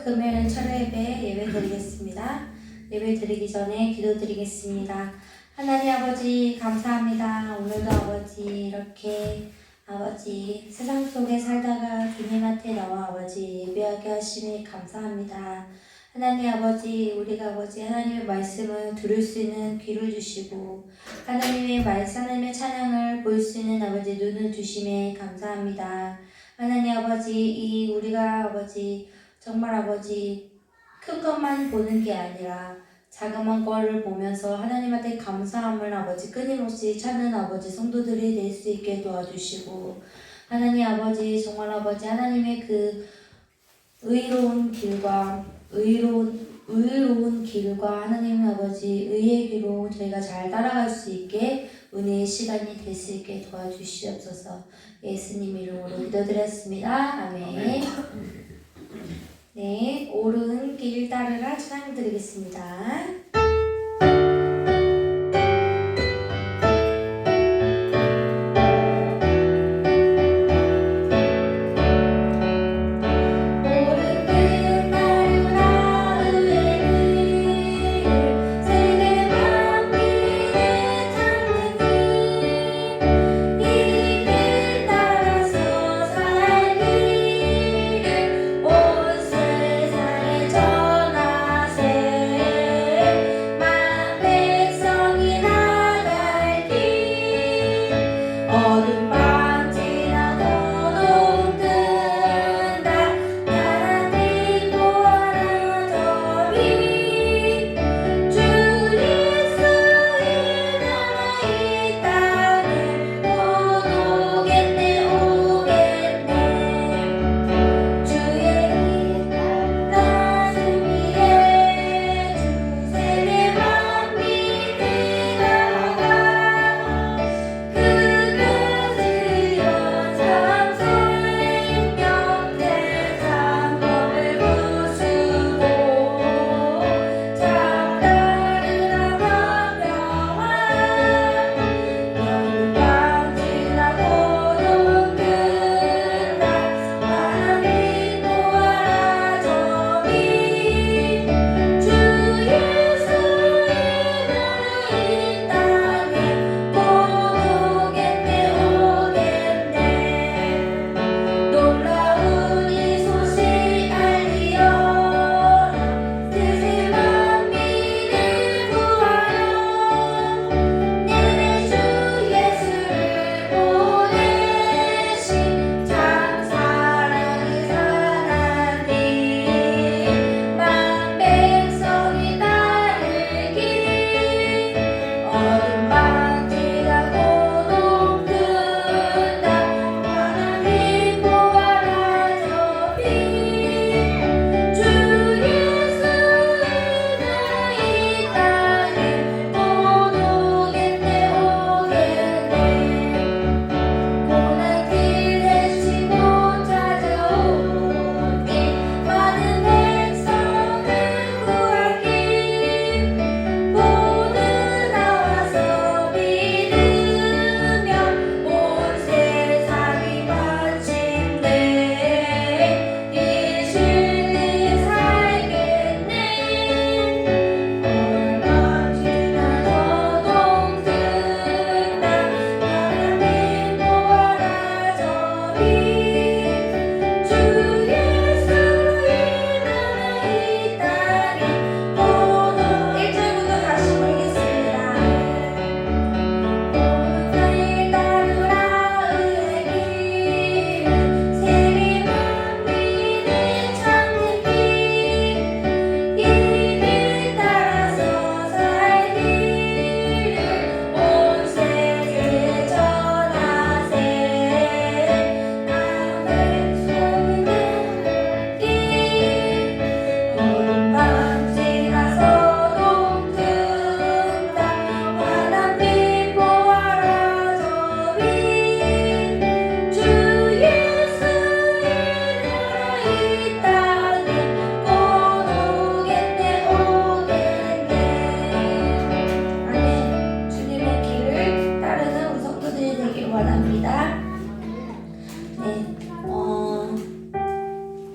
금요일 철회예배 예배 드리겠습니다. 예배 드리기 전에 기도 드리겠습니다. 하나님 아버지 감사합니다. 오늘도 아버지 이렇게 아버지 세상 속에 살다가 주님한테 나와 아버지 예배하게 하시니 감사합니다. 하나님 아버지 우리가 아버지 하나님의 말씀을 들을 수 있는 귀를 주시고 하나님의 말씀 하나님의 찬양을 볼 수 있는 아버지 눈을 주심에 감사합니다. 하나님 아버지 우리가 아버지 정말 아버지 큰 것만 보는 게 아니라 자그만 거를 보면서 하나님한테 감사함을 아버지 끊임없이 찾는 아버지 성도들이 될 수 있게 도와주시고 하나님 아버지 정말 아버지 하나님의 그 의로운 길과 하나님 아버지 의의 길로 저희가 잘 따라갈 수 있게 은혜의 시간이 될 수 있게 도와주시옵소서. 예수님 이름으로 기도드렸습니다. 아멘. 네, 옳은 길 따르라 찬양 드리겠습니다.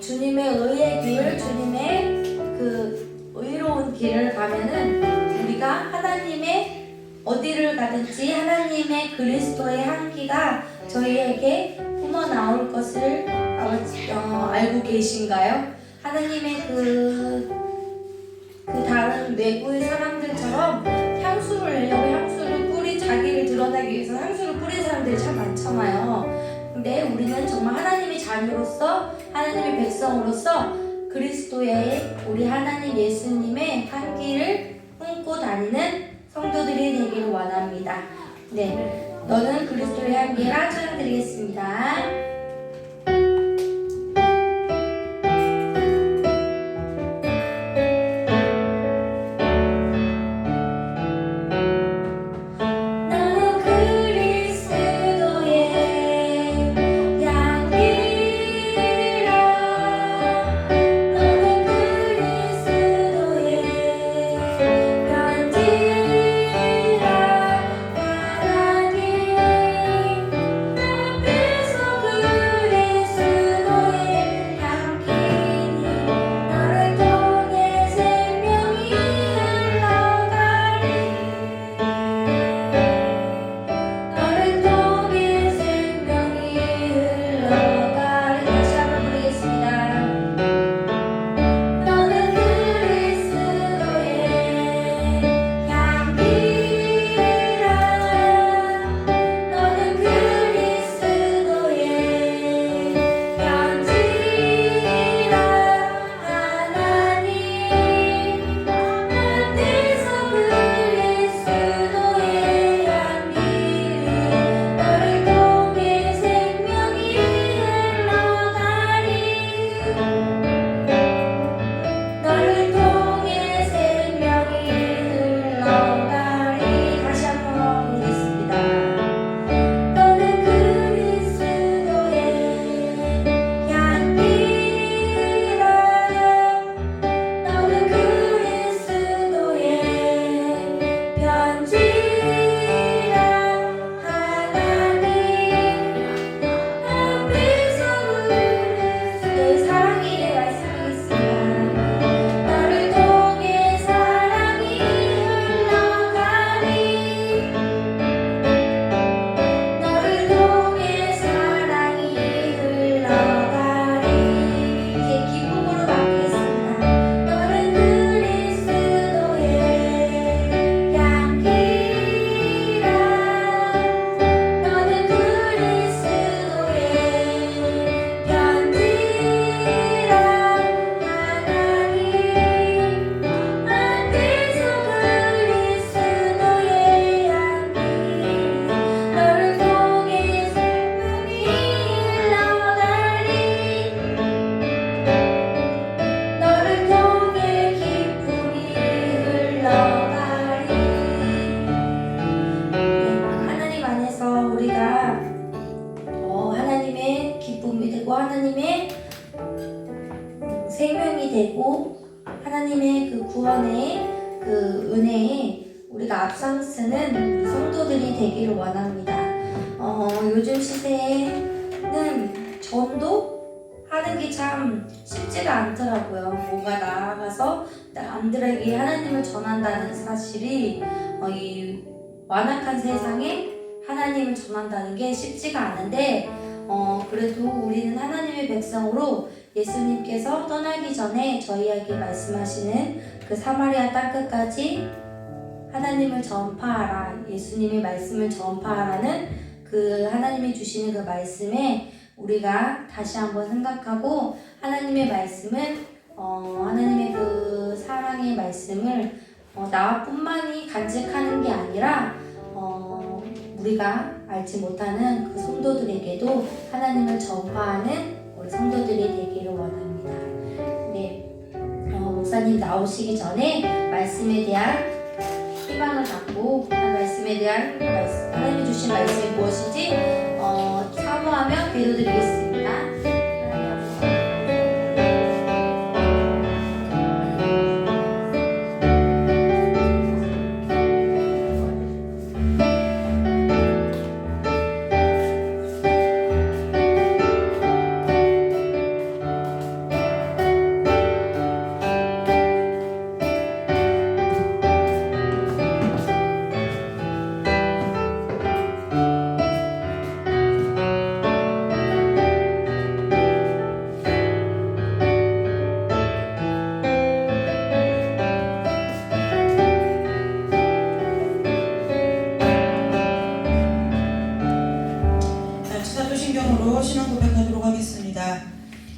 주님의 의의 늘 주님의 그 의로운 길을 가면은 우리가 하나님의 어디를 가든지 하나님의 그리스도의 향기가 저희에게 품어 나올 것을 알고 계신가요? 하나님의 그 다른 외부의 사람들처럼 향수를 내려고 자기를 드러내기 위해서 향수를 뿌리는 사람들이 참 많잖아요. 근데 우리는 정말 하나님의 자녀로서 하나님의 백성으로서 그리스도의 우리 하나님 예수님의 향기를 품고 다니는 성도들이 되기를 원합니다. 네, 너는 그리스도의 향기라 찬양드리겠습니다. 생명이 되고 하나님의 그 구원의 그 은혜에 우리가 앞장서는 성도들이 되기를 원합니다. 요즘 시대에는 전도 하는 게 참 쉽지가 않더라고요. 뭔가 나아가서 남들에게 하나님을 전한다는 사실이 이 완악한 세상에 하나님을 전한다는 게 쉽지가 않은데 그래도 우리는 하나님의 백성으로 예수님께서 떠나기 전에 저희에게 말씀하시는 그 사마리아 땅끝까지 하나님을 전파하라, 예수님의 말씀을 전파하라는 그 하나님이 주시는 그 말씀에 우리가 다시 한번 생각하고 하나님의 말씀은 하나님의 그 사랑의 말씀을 나뿐만이 간직하는 게 아니라 우리가 알지 못하는 그 성도들에게도 하나님을 전파하는 우리 성도들이 되기를 원합니다. 네, 목사님 나오시기 전에 말씀에 대한 희망을 갖고 말씀에 대한 하나님이 주신 말씀이 무엇인지 사모하며 기도드리겠습니다.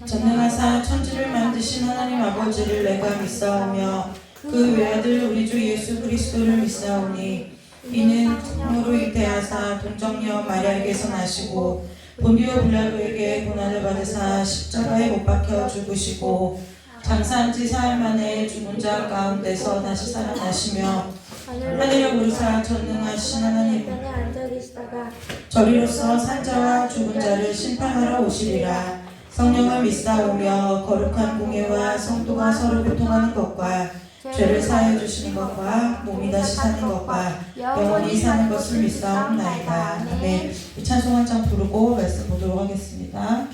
전능하사 천지를 만드신 하나님 아버지를 내가 믿사오며 그 외아들 우리 주 예수 그리스도를 믿사오니 이는 성령으로 잉태하사 동정녀 마리아에게서 나시고 본디오 빌라도에게 고난을 받으사 십자가에 못 박혀 죽으시고 장사한 지 사흘 만에 죽은 자 가운데서 다시 살아나시며 하늘에 오르사 전능하신 하나님 땅에 앉아 계시다가 저리로서 산자와 죽은 자를 심판하러 오시리라. 성령을 믿사오며 거룩한 공예와 성도가 서로 교통하는 것과 죄를 사하여 주시는 것과 몸이 다시 사는 것과 영원히 사는 것을 믿사옵나이다. 아멘. 이 찬송 한 장 부르고 말씀 보도록 하겠습니다.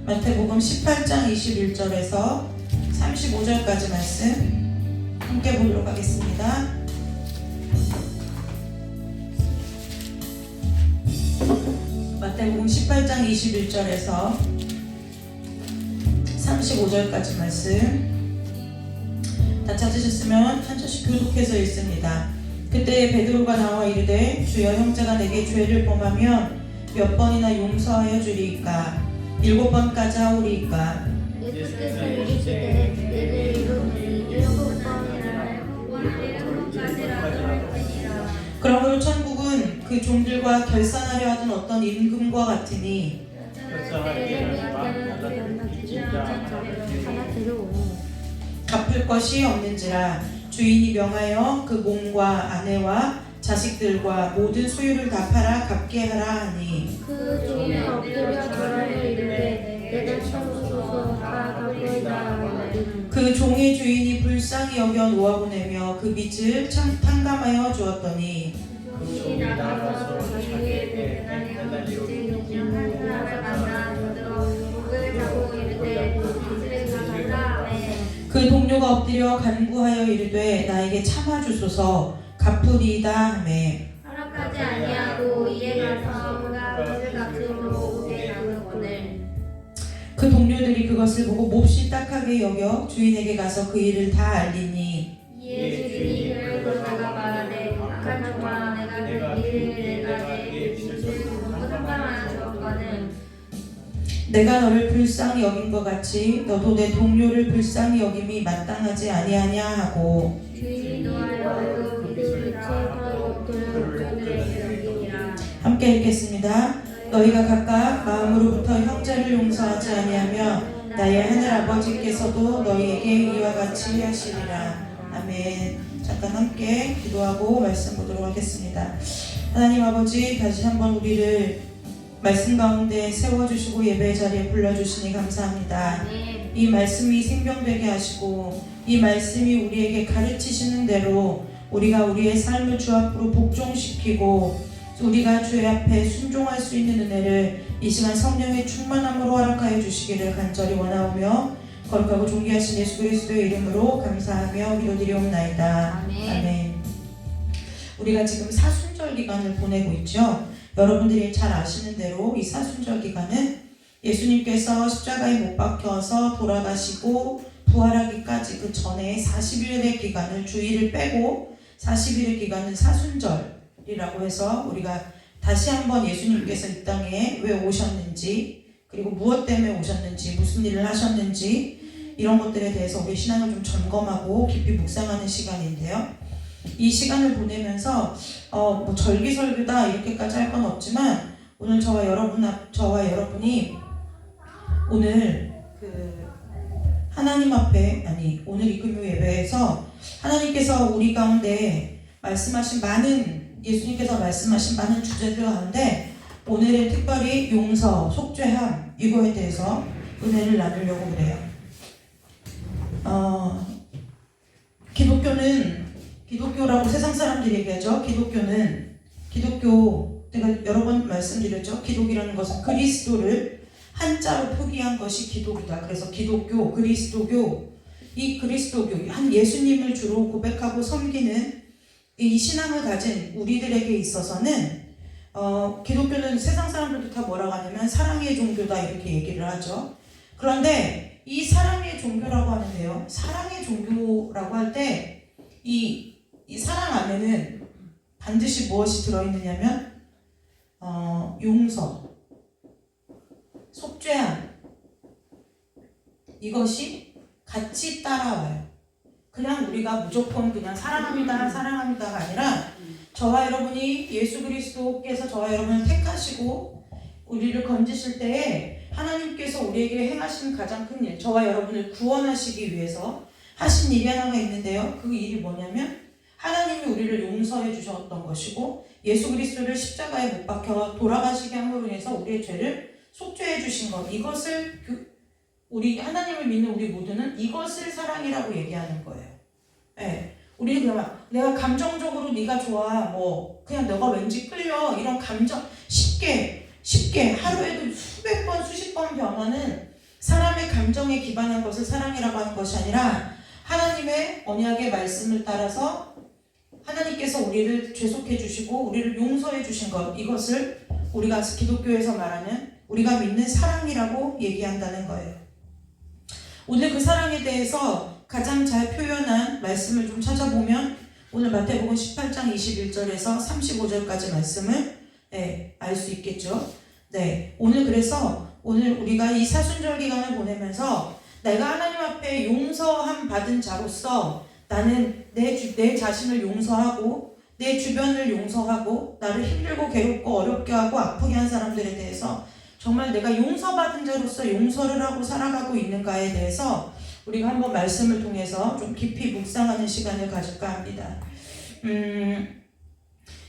마태복음 18장 21절에서 35절까지 말씀 함께 보도록 하겠습니다. 마태복음 18장 21절에서 35절까지 말씀 다 찾으셨으면 한 절씩 교독해서 읽습니다. 그때 베드로가 나와 이르되 주여 형제가 내게 죄를 범하면 몇 번이나 용서하여 주리이까 7번까지 하오리이까 예수께서 이르시되 내게 이르노니 7번이나 7번까지라도 할지니라. 그러므로 천국은 그 종들과 결산하려 하던 어떤 임금과 같으니 갚을 것이 없는지라 주인이 명하여 그 몸과 아내와 자식들과 모든 소유를 다 팔아 갚게 하라 하니 그 종이 엎드려 절하여 이르되 내가 참소서 다 갚으리다 하니 그 종의 주인이 불쌍히 여겨 놓아보내며 그 빚을 탕감하여 주었더니 종이 나가서 자기의 대단히 빚을 중 한 사람을 만나 붙들어 목을 잡고 이르되 빚을 갚으라 하매 그 동료가 엎드려 간구하여 이르되 나에게 참아주소서 갚으리이다 하매 허락하지 아니하고 이에 가서 그가 빚을 갚으므로 오게 나누거늘 그 동료들이 그것을 보고 몹시 딱하게 여겨 주인에게 가서 그 일을 다 알리니 이에 주인이 그를 불러다가 말하되 악한 종아 내가 내 빚을 전부 탕감하여 주었거늘 내가 너를 불쌍히 여긴 것 같이 너도 내 동료를 불쌍히 여김이 마땅하지 아니하냐 하고 주인이 노하여 그 빚을 채파로 동료들에게 넘기니라 함께 읽겠습니다. 너희가 각각 마음으로부터 형제를 용서하지 아니하며 나의 하늘 아버지께서도 너희에게 이와 같이 하시리라. 아멘. 잠깐 함께 기도하고 말씀 보도록 하겠습니다. 하나님 아버지, 다시 한번 우리를 말씀 가운데 세워주시고 예배 자리에 불러주시니 감사합니다. 이 말씀이 생명되게 하시고 이 말씀이 우리에게 가르치시는 대로 우리가 우리의 삶을 주 앞으로 복종시키고 우리가 주의 앞에 순종할 수 있는 은혜를 이 시간 성령의 충만함으로 허락하여 주시기를 간절히 원하오며 거룩하고 존귀하신 예수 그리스도의 이름으로 감사하며 기도드리옵나이다. 아멘. 우리가 지금 사순절 기간을 보내고 있죠. 여러분들이 잘 아시는 대로 이 사순절 기간은 예수님께서 십자가에 못 박혀서 돌아가시고 부활하기까지 그 전에 40일의 기간을 주일을 빼고 40일의 기간은 사순절이라고 해서 우리가 다시 한번 예수님께서 이 땅에 왜 오셨는지 그리고 무엇 때문에 오셨는지 무슨 일을 하셨는지 이런 것들에 대해서 우리 신앙을 좀 점검하고 깊이 묵상하는 시간인데요. 이 시간을 보내면서 뭐 절기설교다 이렇게까지 할 건 없지만 오늘 저와 여러분이 오늘 하나님 앞에 오늘 이 금요 예배에서 하나님께서 우리 가운데 예수님께서 말씀하신 많은 주제들 가운데 오늘은 특별히 용서, 속죄함 이거에 대해서 은혜를 나누려고 그래요. 기독교라고 세상 사람들이 얘기하죠. 기독교 제가 여러 번 말씀드렸죠. 기독이라는 것은 그리스도를 한자로 표기한 것이 기독이다. 그래서 기독교, 그리스도교, 이 그리스도교, 한 예수님을 주로 고백하고 섬기는 이 신앙을 가진 우리들에게 있어서는 기독교는 세상 사람들도 다 뭐라고 하냐면 사랑의 종교다 이렇게 얘기를 하죠. 그런데 이 사랑의 종교라고 하는데요. 사랑의 종교라고 할 때 이 사랑 안에는 반드시 무엇이 들어있느냐면 용서, 속죄함 이것이 같이 따라와요. 그냥 우리가 무조건 그냥 사랑합니다가 아니라 저와 여러분이 예수 그리스도께서 저와 여러분을 택하시고 우리를 건지실 때에 하나님께서 우리에게 행하신 가장 큰 일, 저와 여러분을 구원하시기 위해서 하신 일이 하나가 있는데요. 그 일이 뭐냐면 하나님이 우리를 용서해 주셨던 것이고 예수 그리스도를 십자가에 못 박혀 돌아가시게 함으로 인해서 우리의 죄를 속죄해 주신 것, 이것을 우리 하나님을 믿는 우리 모두는 이것을 사랑이라고 얘기하는 거예요. 네. 우리는 그냥 내가 감정적으로 네가 좋아, 뭐 그냥 너가 왠지 끌려 이런 감정 쉽게 하루에도 수백 번 수십 번 변하는 사람의 감정에 기반한 것을 사랑이라고 하는 것이 아니라 하나님의 언약의 말씀을 따라서 하나님께서 우리를 죄속해 주시고 우리를 용서해 주신 것, 이것을 우리가 기독교에서 말하는 우리가 믿는 사랑이라고 얘기한다는 거예요. 오늘 그 사랑에 대해서 가장 잘 표현한 말씀을 좀 찾아보면 오늘 마태복음 18장 21절에서 35절까지 말씀을 알 수 있겠죠. 네, 오늘 우리가 이 사순절 기간을 보내면서 내가 하나님 앞에 용서함 받은 자로서 나는 내 자신을 용서하고 내 주변을 용서하고 나를 힘들고 괴롭고 어렵게 하고 아프게 한 사람들에 대해서 정말 내가 용서받은 자로서 용서를 하고 살아가고 있는가에 대해서 우리가 한번 말씀을 통해서 좀 깊이 묵상하는 시간을 가질까 합니다.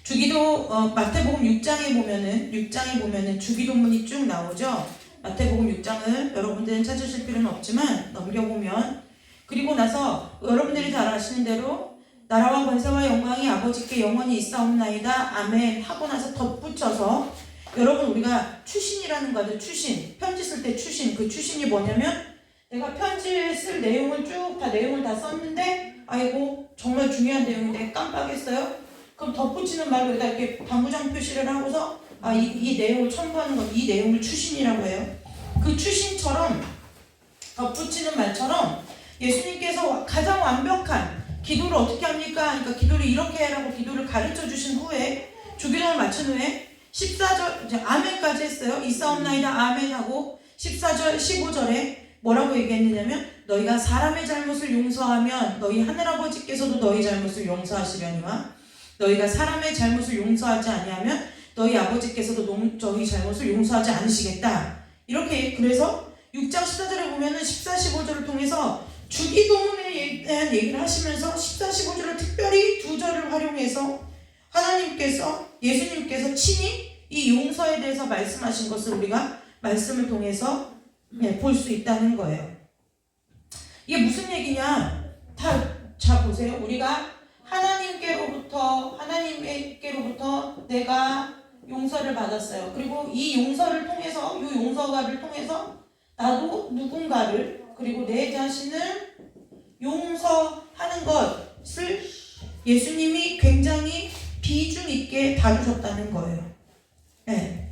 주기도 마태복음 6장에 보면은 주기도문이 쭉 나오죠. 마태복음 6장을 여러분들은 찾으실 필요는 없지만 넘겨보면, 그리고 나서 여러분들이 잘 아시는 대로 나라와 권세와 영광이 아버지께 영원히 있사옵나이다 아멘 하고 나서 덧붙여서, 여러분 우리가 추신이라는 거 아죠. 추신, 편지 쓸 때 추신. 그 추신이 뭐냐면, 내가 편지에 쓸 내용을 쭉 내용을 다 썼는데 아이고 정말 중요한 내용인데 깜빡했어요. 그럼 덧붙이는 말로 여기다 이렇게 방구장 표시를 하고서 이 내용을 첨부하는 것, 이 내용을 추신이라고 해요. 그 추신처럼, 덧붙이는 말처럼 예수님께서 가장 완벽한 기도를 어떻게 합니까? 그러니까 기도를 이렇게 해라고 기도를 가르쳐 주신 후에, 주기도를 마친 후에 14절 이제 아멘까지 했어요. 있사옵나이다 아멘 하고 14절 15절에 뭐라고 얘기했느냐면, 너희가 사람의 잘못을 용서하면 너희 하늘아버지께서도 너희 잘못을 용서하시려니와 너희가 사람의 잘못을 용서하지 아니하면 너희 아버지께서도 너희 잘못을 용서하지 않으시겠다. 이렇게, 그래서 6장 14절에 보면은 14, 15절을 통해서 주기도문에 대한 얘기를 하시면서 14, 15절을 특별히 두 절을 활용해서 하나님께서, 예수님께서 친히 이 용서에 대해서 말씀하신 것을 우리가 말씀을 통해서 볼 수 있다는 거예요. 이게 무슨 얘기냐? 자 보세요. 우리가 하나님께로부터 내가 용서를 받았어요. 그리고 이 용서를 통해서, 이 용서가를 통해서 나도 누군가를, 그리고 내 자신을 용서하는 것을 예수님이 굉장히 비중 있게 다루셨다는 거예요. 네.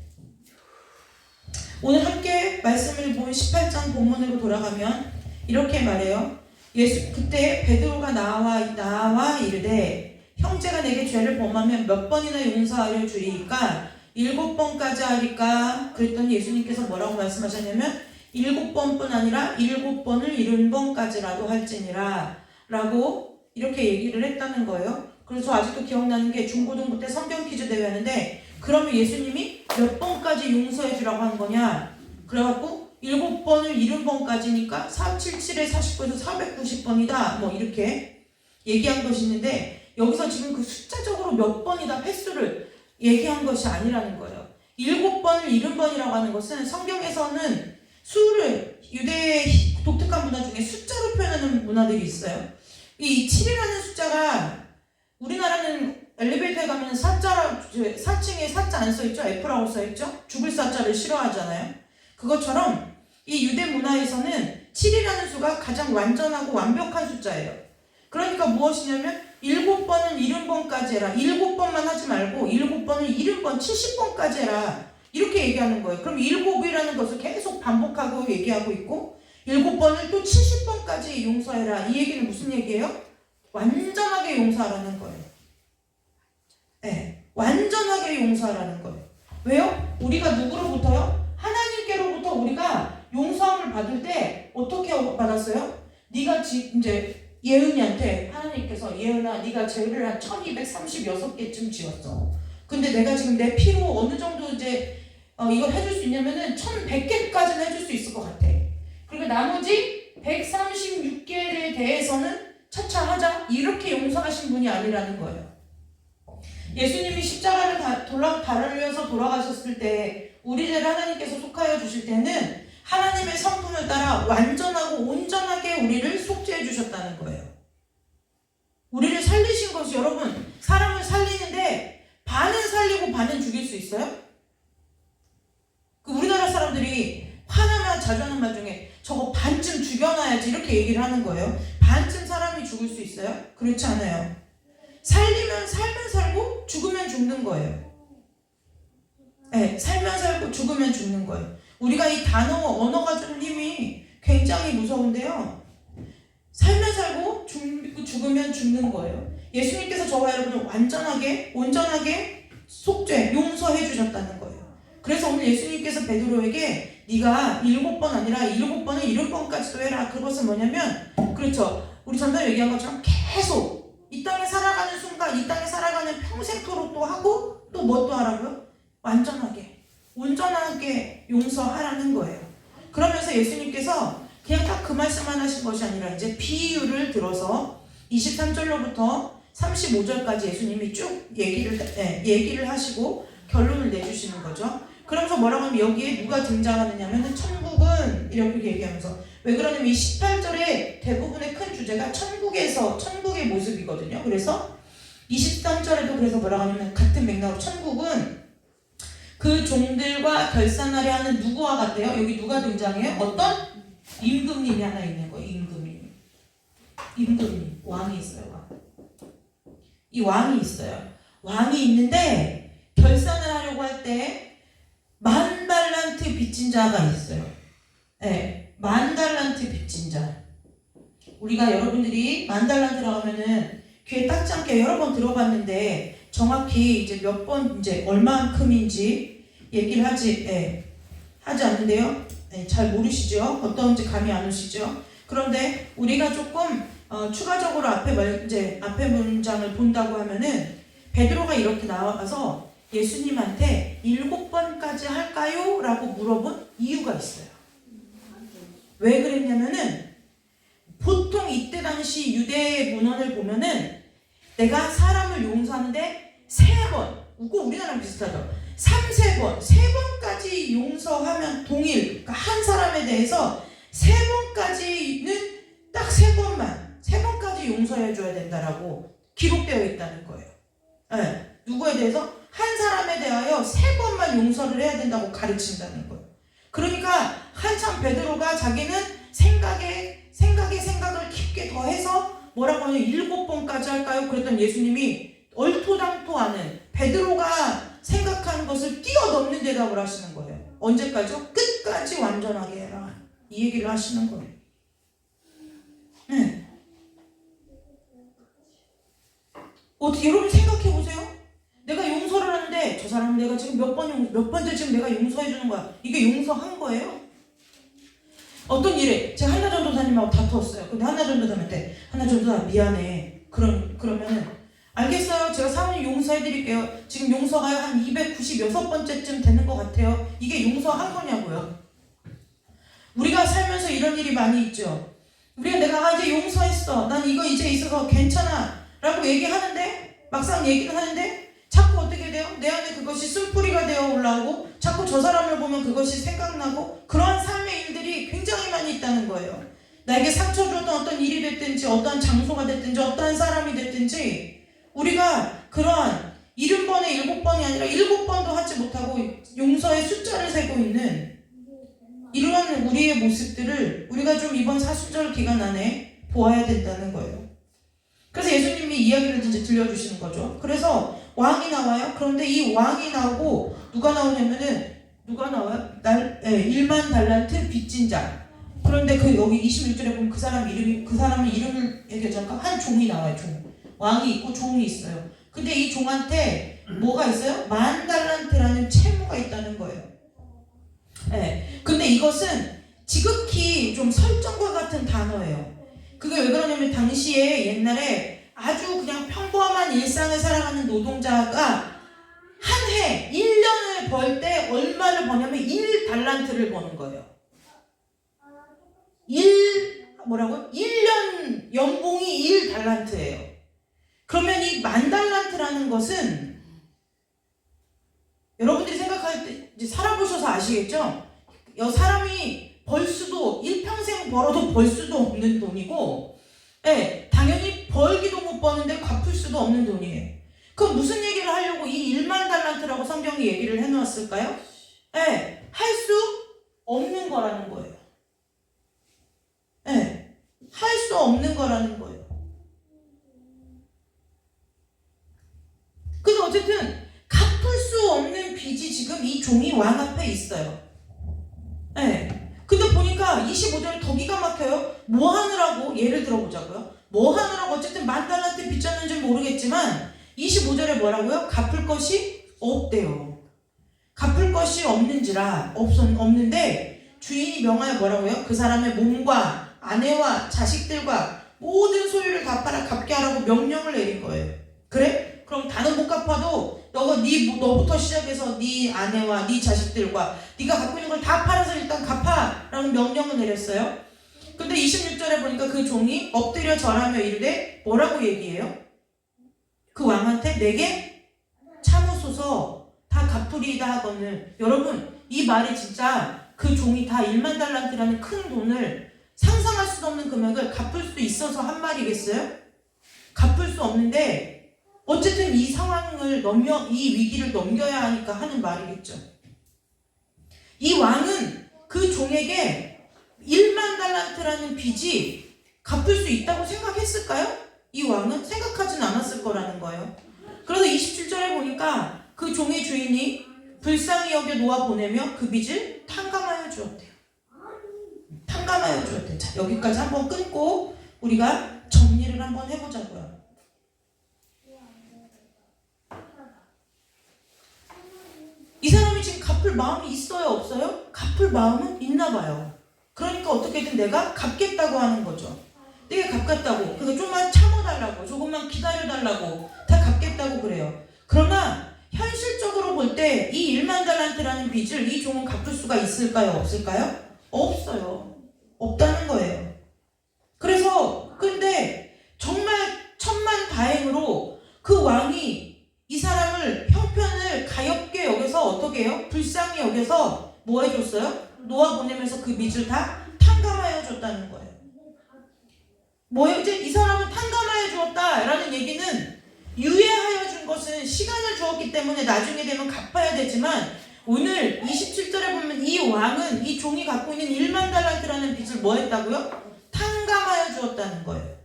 오늘 함께 말씀을 본 18장 본문으로 돌아가면 이렇게 말해요. 그때 베드로가 나와 이르되 형제가 내게 죄를 범하면 몇 번이나 용서하려 주리이까 7번까지 하리까? 그랬더니 예수님께서 뭐라고 말씀하셨냐면 7번뿐 아니라 7번을 70번까지라도 할지니라 라고 이렇게 얘기를 했다는 거예요. 그래서 저 아직도 기억나는 게 중고등부 때 성경 퀴즈 대회 하는데, 그러면 예수님이 몇 번까지 용서해 주라고 한 거냐? 그래갖고 7번을 70번까지니까 477에 49에서 490번이다 뭐 이렇게 얘기한 것이 있는데, 여기서 지금 그 숫자적으로 몇 번이다 횟수를 얘기한 것이 아니라는 거예요. 7번을 70번이라고 하는 것은 성경에서는 수를, 유대의 독특한 문화 중에 숫자로 표현하는 문화들이 있어요. 이 7이라는 숫자가, 우리나라는 엘리베이터에 가면 사자라, 4층에 사자 안 써있죠? F라고 써있죠? 죽을 사자를 싫어하잖아요. 그것처럼 이 유대 문화에서는 7이라는 수가 가장 완전하고 완벽한 숫자예요. 그러니까 무엇이냐면 7번은 70번까지 해라. 7번만 하지 말고 7번을 70번, 70번까지 해라. 이렇게 얘기하는 거예요. 그럼 7이라는 것을 계속 반복하고 얘기하고 있고, 7번을 또 70번까지 용서해라. 이 얘기는 무슨 얘기예요? 완전하게 용서하라는 거예요. 네, 완전하게 용서하라는 거예요. 왜요? 우리가 누구로부터요? 하나님께로부터 우리가 용서함을 받을 때 어떻게 받았어요? 네가 이제 예은이한테 하나님께서, 예은아 네가 죄를 한 1236개쯤 지었어. 근데 내가 지금 내 피로 어느 정도 이제 이걸 해줄 수 있냐면은 1100개까지는 해줄 수 있을 것 같아. 그리고 나머지 136개에 대해서는 차차 하자, 이렇게 용서하신 분이 아니라는 거예요. 예수님이 십자가를 달아서 돌아가셨을 때 우리 죄를 하나님께서 속하여 주실 때는 하나님의 성품을 따라 완전하고 온전하게 우리를 속죄해 주셨다는 거예요. 우리를 살리신 것이, 여러분 사람을 살리는데 반은 살리고 반은 죽일 수 있어요? 그 우리나라 사람들이 화나면 자주 하는 말 중에 저거 반쯤 죽여놔야지 이렇게 얘기를 하는 거예요. 반쯤 사람이 죽을 수 있어요? 그렇지 않아요. 살면 살고 죽으면 죽는 거예요. 네, 살면 살고 죽으면 죽는 거예요. 우리가 이 언어가 주는 힘이 굉장히 무서운데요. 살면 살고 죽으면 죽는 거예요. 예수님께서 저와 여러분을 완전하게, 온전하게 속죄, 용서해 주셨다는 거예요. 그래서 오늘 예수님께서 베드로에게 네가 7번 아니라 7번을 70번까지도 해라. 그것은 뭐냐면, 그렇죠, 우리 전에 얘기한 것처럼 계속 이 땅에 살아가는 순간, 이 땅에 살아가는 평생토록 또 하고, 또 뭐 또 하라고요? 완전하게, 온전하게 용서하라는 거예요. 그러면서 예수님께서 그냥 딱 그 말씀만 하신 것이 아니라 이제 비유를 들어서 23절로부터 35절까지 예수님이 쭉 얘기를 하시고 결론을 내주시는 거죠. 그러면서 뭐라고 하면 여기에 누가 등장하느냐면 천국은 이렇게 얘기하면서 왜 그러냐면 이 18절에 대부분의 큰 주제가 천국의 모습이거든요. 그래서 23절에도 그래서 뭐라고 하냐면 같은 맥락으로 천국은 그 종들과 결산하려 하는 누구와 같대요? 여기 누가 등장해요? 어떤? 임금님이 하나 있는 거예요. 임금님. 왕이 있어요. 이 왕이 있어요. 왕이 있는데 결산을 하려고 할 때 10,000달란트 빚진 자가 있어요. 네, 10,000달란트 빚진 자. 우리가 여러분들이 10,000달란트라고 하면은 귀에 닿지 않게 여러 번 들어봤는데 정확히 이제 몇 번 이제 얼마만큼인지 얘기를 하지 않는데요. 잘 모르시죠? 어떤지 감이 안 오시죠? 그런데 우리가 조금 추가적으로 앞에 문장을 본다고 하면은 베드로가 이렇게 나와서 예수님한테 7번까지 할까요? 라고 물어본 이유가 있어요. 왜 그랬냐면은 보통 이때 당시 유대의 문헌을 보면은 내가 사람을 용서하는데 3번, 꼭 우리나라랑 비슷하죠. 3-4번, 3번까지 용서하면 동일, 그러니까 한 사람에 대해서 3번까지는 딱 3번까지 용서해줘야 된다라고 기록되어 있다는 거예요. 네, 누구에 대해서? 한 사람에 대하여 3번만 용서를 해야 된다고 가르친다는 거예요. 그러니까 한참 베드로가 자기는 생각을 깊게 더해서 뭐라고 하냐 7번까지 할까요? 그랬더니 예수님이 얼토당토하는 베드로가 생각하는 것을 뛰어넘는 대답을 하시는 거예요. 언제까지요? 끝까지 완전하게 해라. 이 얘기를 하시는 거예요. 네. 어떻게 여러분 생각해 보세요. 내가 용서를 하는데 저 사람은 내가 지금 몇 번째 지금 내가 용서해 주는 거야. 이게 용서한 거예요? 어떤 일에 제가 한나 전도사님하고 다투었어요. 근데 한나 전도사님한테 한나 전도사 미안해. 그러면은 알겠어요. 제가 사모님 용서해 드릴게요. 지금 용서가 한 296번째쯤 되는 것 같아요. 이게 용서한 거냐고요. 우리가 살면서 이런 일이 많이 있죠. 우리가 내가 이제 용서했어. 난 이거 이제 있어서 괜찮아. 라고 얘기하는데 막상 얘기는 하는데 자꾸 어떻게 돼요? 내 안에 그것이 쓴뿌리가 되어 올라오고 자꾸 저 사람을 보면 그것이 생각나고 그러한 삶의 일들이 굉장히 많이 있다는 거예요. 나에게 상처 줬던 어떤 일이 됐든지 어떠한 장소가 됐든지 어떠한 사람이 됐든지 우리가 그러한 70번에 7번이 아니라 7번도 하지 못하고 용서의 숫자를 세고 있는 이러한 우리의 모습들을 우리가 좀 이번 사순절 기간 안에 보아야 된다는 거예요. 그래서 예수님이 이야기를 이제 들려주시는 거죠. 그래서 왕이 나와요. 그런데 이 왕이 나오고 누가 나오냐면은 누가 나와요? 10,000달란트 빚진 자. 그런데 여기 26절에 보면 그 사람의 이름을 얘기하자니까 한 종이 나와요. 종. 왕이 있고 종이 있어요. 근데 이 종한테 뭐가 있어요? 10,000달란트라는 채무가 있다는 거예요. 네. 근데 이것은 지극히 좀 설정과 같은 단어예요. 그게 왜 그러냐면 당시에 옛날에 아주 그냥 평범한 일상을 살아가는 노동자가 한 해 1년을 벌 때 얼마를 버냐면 1달란트를 버는 거예요. 1년 연봉이 1달란트예요. 그러면 이 10,000달란트라는 것은 여러분들이 생각할 때 이제 살아보셔서 아시겠죠? 사람이 벌 수도 일평생 벌어도 벌 수도 없는 돈이고 당연히 벌기도 못 버는데 갚을 수도 없는 돈이에요. 그럼 무슨 얘기를 하려고 이 10,000달란트라고 성경이 얘기를 해놓았을까요? 할 수 없는 거라는 거예요. 할 수 없는 거라는 거예요. 근데 어쨌든 갚을 수 없는 빚이 지금 이 종이 왕 앞에 있어요. 근데 보니까 25절에 더 기가 막혀요. 뭐 하느라고 예를 들어보자고요. 뭐 하느라고 어쨌든 10,000달란트 빚졌는지 모르겠지만 25절에 뭐라고요? 갚을 것이 없대요. 갚을 것이 없는데 주인이 명하여 뭐라고요? 그 사람의 몸과 아내와 자식들과 모든 소유를 다 팔아 갚게 하라고 명령을 내린 거예요. 그래? 그럼 다는 못 갚아도 너부터 시작해서 네 아내와 네 자식들과 네가 갖고 있는 걸 다 팔아서 일단 갚아 라는 명령을 내렸어요. 근데 26절에 보니까 그 종이 엎드려 절하며 이르되 뭐라고 얘기해요? 그 왕한테 내게 참으소서 다 갚으리이다 하거늘. 여러분 이 말이 진짜 그 종이 다 1만 달란트라는 큰 돈을 상상할 수도 없는 금액을 갚을 수 있어서 한 말이겠어요? 갚을 수 없는데 어쨌든 이 상황을 이 위기를 넘겨야 하니까 하는 말이겠죠. 이 왕은 그 종에게 1만 달란트라는 빚이 갚을 수 있다고 생각했을까요? 이 왕은 생각하진 않았을 거라는 거예요. 그래서 27절에 보니까 그 종의 주인이 불쌍히 여겨 놓아 보내며 그 빚을 탕감하여 주었대요. 탕감하여 주었대요. 자, 여기까지 한번 끊고 우리가 정리를 한번 해보자고요. 이 사람이 지금 갚을 마음이 있어요? 없어요? 갚을 마음은 있나 봐요. 그러니까 어떻게든 내가 갚겠다고 하는 거죠. 내가 갚겠다고. 그러니까 좀만 참아달라고. 조금만 기다려달라고. 다 갚겠다고 그래요. 그러나 현실적으로 볼 때 이 1만 달란트라는 빚을 이 종은 갚을 수가 있을까요? 없을까요? 없어요. 없다는 거예요. 그래서 근데 정말 천만다행으로 그 왕이 이 사람을 형편을 가엾게 여겨서 어떻게 해요? 불쌍히 여겨서 뭐 해줬어요? 놓아보내면서 그 빚을 다 탕감하여 줬다는 거예요. 뭐예요? 이제 이 사람은 탕감하여 주었다라는 얘기는 유예하여 준 것은 시간을 주었기 때문에 나중에 되면 갚아야 되지만 오늘 27절에 보면 이 왕은 이 종이 갖고 있는 1만 달란트라는 빚을 뭐 했다고요? 탕감하여 주었다는 거예요.